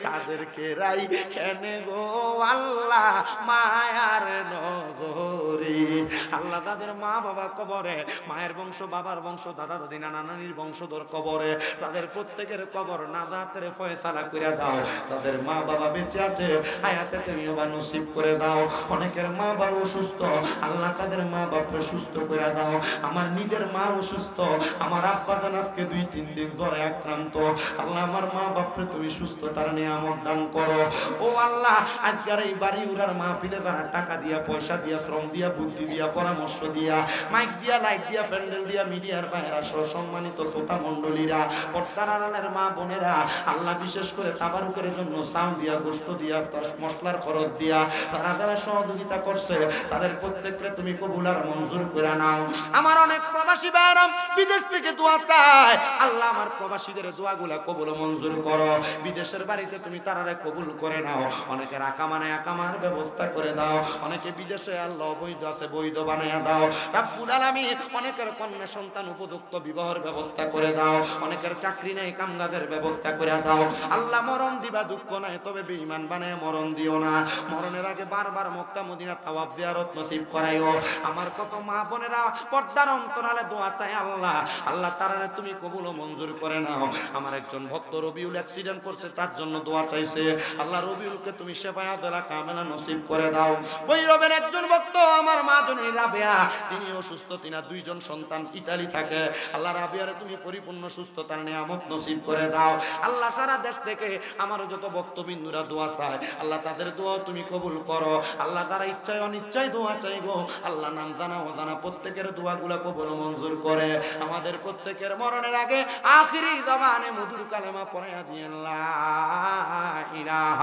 তাদেরকে রাই কেনে গো আল্লাহ মায়ার নজরে। আল্লাহ তাদের মা বাবা কবরে, মায়ের বংশ, বাবার বংশ, দাদা দাদি, নানা নানির বংশধর কবরে, তাদের প্রত্যেকের কবর নাজাতের ফয়সালা করে দাও। তাদের মা বাবা বেঁচে আছে, হায়াতে তুমি বা নসিব করে দাও। অনেকের মা বাবা অসুস্থ, আল্লাহ তাদের মা বাপকে সুস্থ করে দাও। আমার নিজের মা অসুস্থ, আমার আব্বা জান আজকে 2-3 দিন জ্বরে আক্রান্ত, আল্লাহ আমার মা বাপকে তুমি সুস্থতার নিয়ামত দান করো। ও আল্লাহ আজকের এই বাড়ি উড়ার মাহফিলে যারা টাকা দিয়া, পয়সা দিয়া, শ্রম দিয়া, বুদ্ধি দিয়া, পরামর্শ দিয়া, মাইক দিয়া, লাইট দিয়া, প্যান্ডেল দিয়া, মিডিয়ার বাইরা সহ সম্মানিত শ্রোতা মণ্ডলীরা, পর্দার আড়ালের মা বোনেরা, আল্লাহ বিশেষ করে তাবারুকের জন্য চাল দিয়া, গোশত দিয়া, মশলার খরচ দিয়া তারা যারা সহযোগিতা করছে তাদের প্রত্যেককে তুমি কবুল আর মঞ্জুর করে নাও। আমার অনেক প্রবাসী ভাইরা বিদেশ থেকে দোয়া চায়, আল্লাহ আমার প্রবাসীদের দোয়াগুলা কবুল মঞ্জুর করো। বিদেশের বাড়িতে তুমি তারারে কবুল করে নাও। অনেকের আকামানে আকামার ব্যবস্থা করে দাও, অনেকে বিদেশে আল্লাহ বৈধ আছে বৈধ বানাইয়া দাও রাব্বুল আলামিন। অনেকের কন্যা সন্তান উপযুক্ত বিবাহের ব্যবস্থা করে দাও, অনেকের চাকরি নেই কামকাজের ব্যবস্থা করে দাও। আল্লাহ মরণ দিবা দুঃখ নাই, তবে বেঈমান বানায় মরণ দিও না। মরণের আগে বারবার মক্কা মদিনা তাওয়াফ জিয়ারত নসিব করাইও। আমার কত মা বোনেরা পর্দার অন্তরালে দোয়া চায়, আল্লাহ আল্লাহ তারারে তুমি কবুল ও মঞ্জুর করে নাও। আমার একজন ভক্ত রবিউল অ্যাক্সিডেন্ট করছে, তার জন্য দোয়া চাইছে, আল্লাহ রবিউলকে তুমি শেফায়াত কামেলা নসিব করে দাও। ভৈরবের একজন ভক্ত আমার মা জনী রাবেয়া, তিনি অসুস্থ, তিনি 2 জন সন্তান ইতালি থাকে, আল্লাহ রাবেয়ারে তুমি পরিপূর্ণ সুস্থতার নিয়ামত নসিব করে দাও। আল্লাহ সারা দেশ থেকে আমার যত ভক্তবিন্দুরা দোয়া চায়, আল্লাহ তাদের দোয়া তুমি কবুল করো। আল্লাহ তারা ইচ্ছায় অনিচ্ছায় দোয়া চাই গো, আল্লাহ নাম জানা অজানা প্রত্যেকের দোয়াগুলা কবুল মঞ্জুর করে। আমাদের প্রত্যেকের মরণের আগে আখিরি জবানে মধুর কালেমা পড়াইয়া দিয়েন লা ইলাহা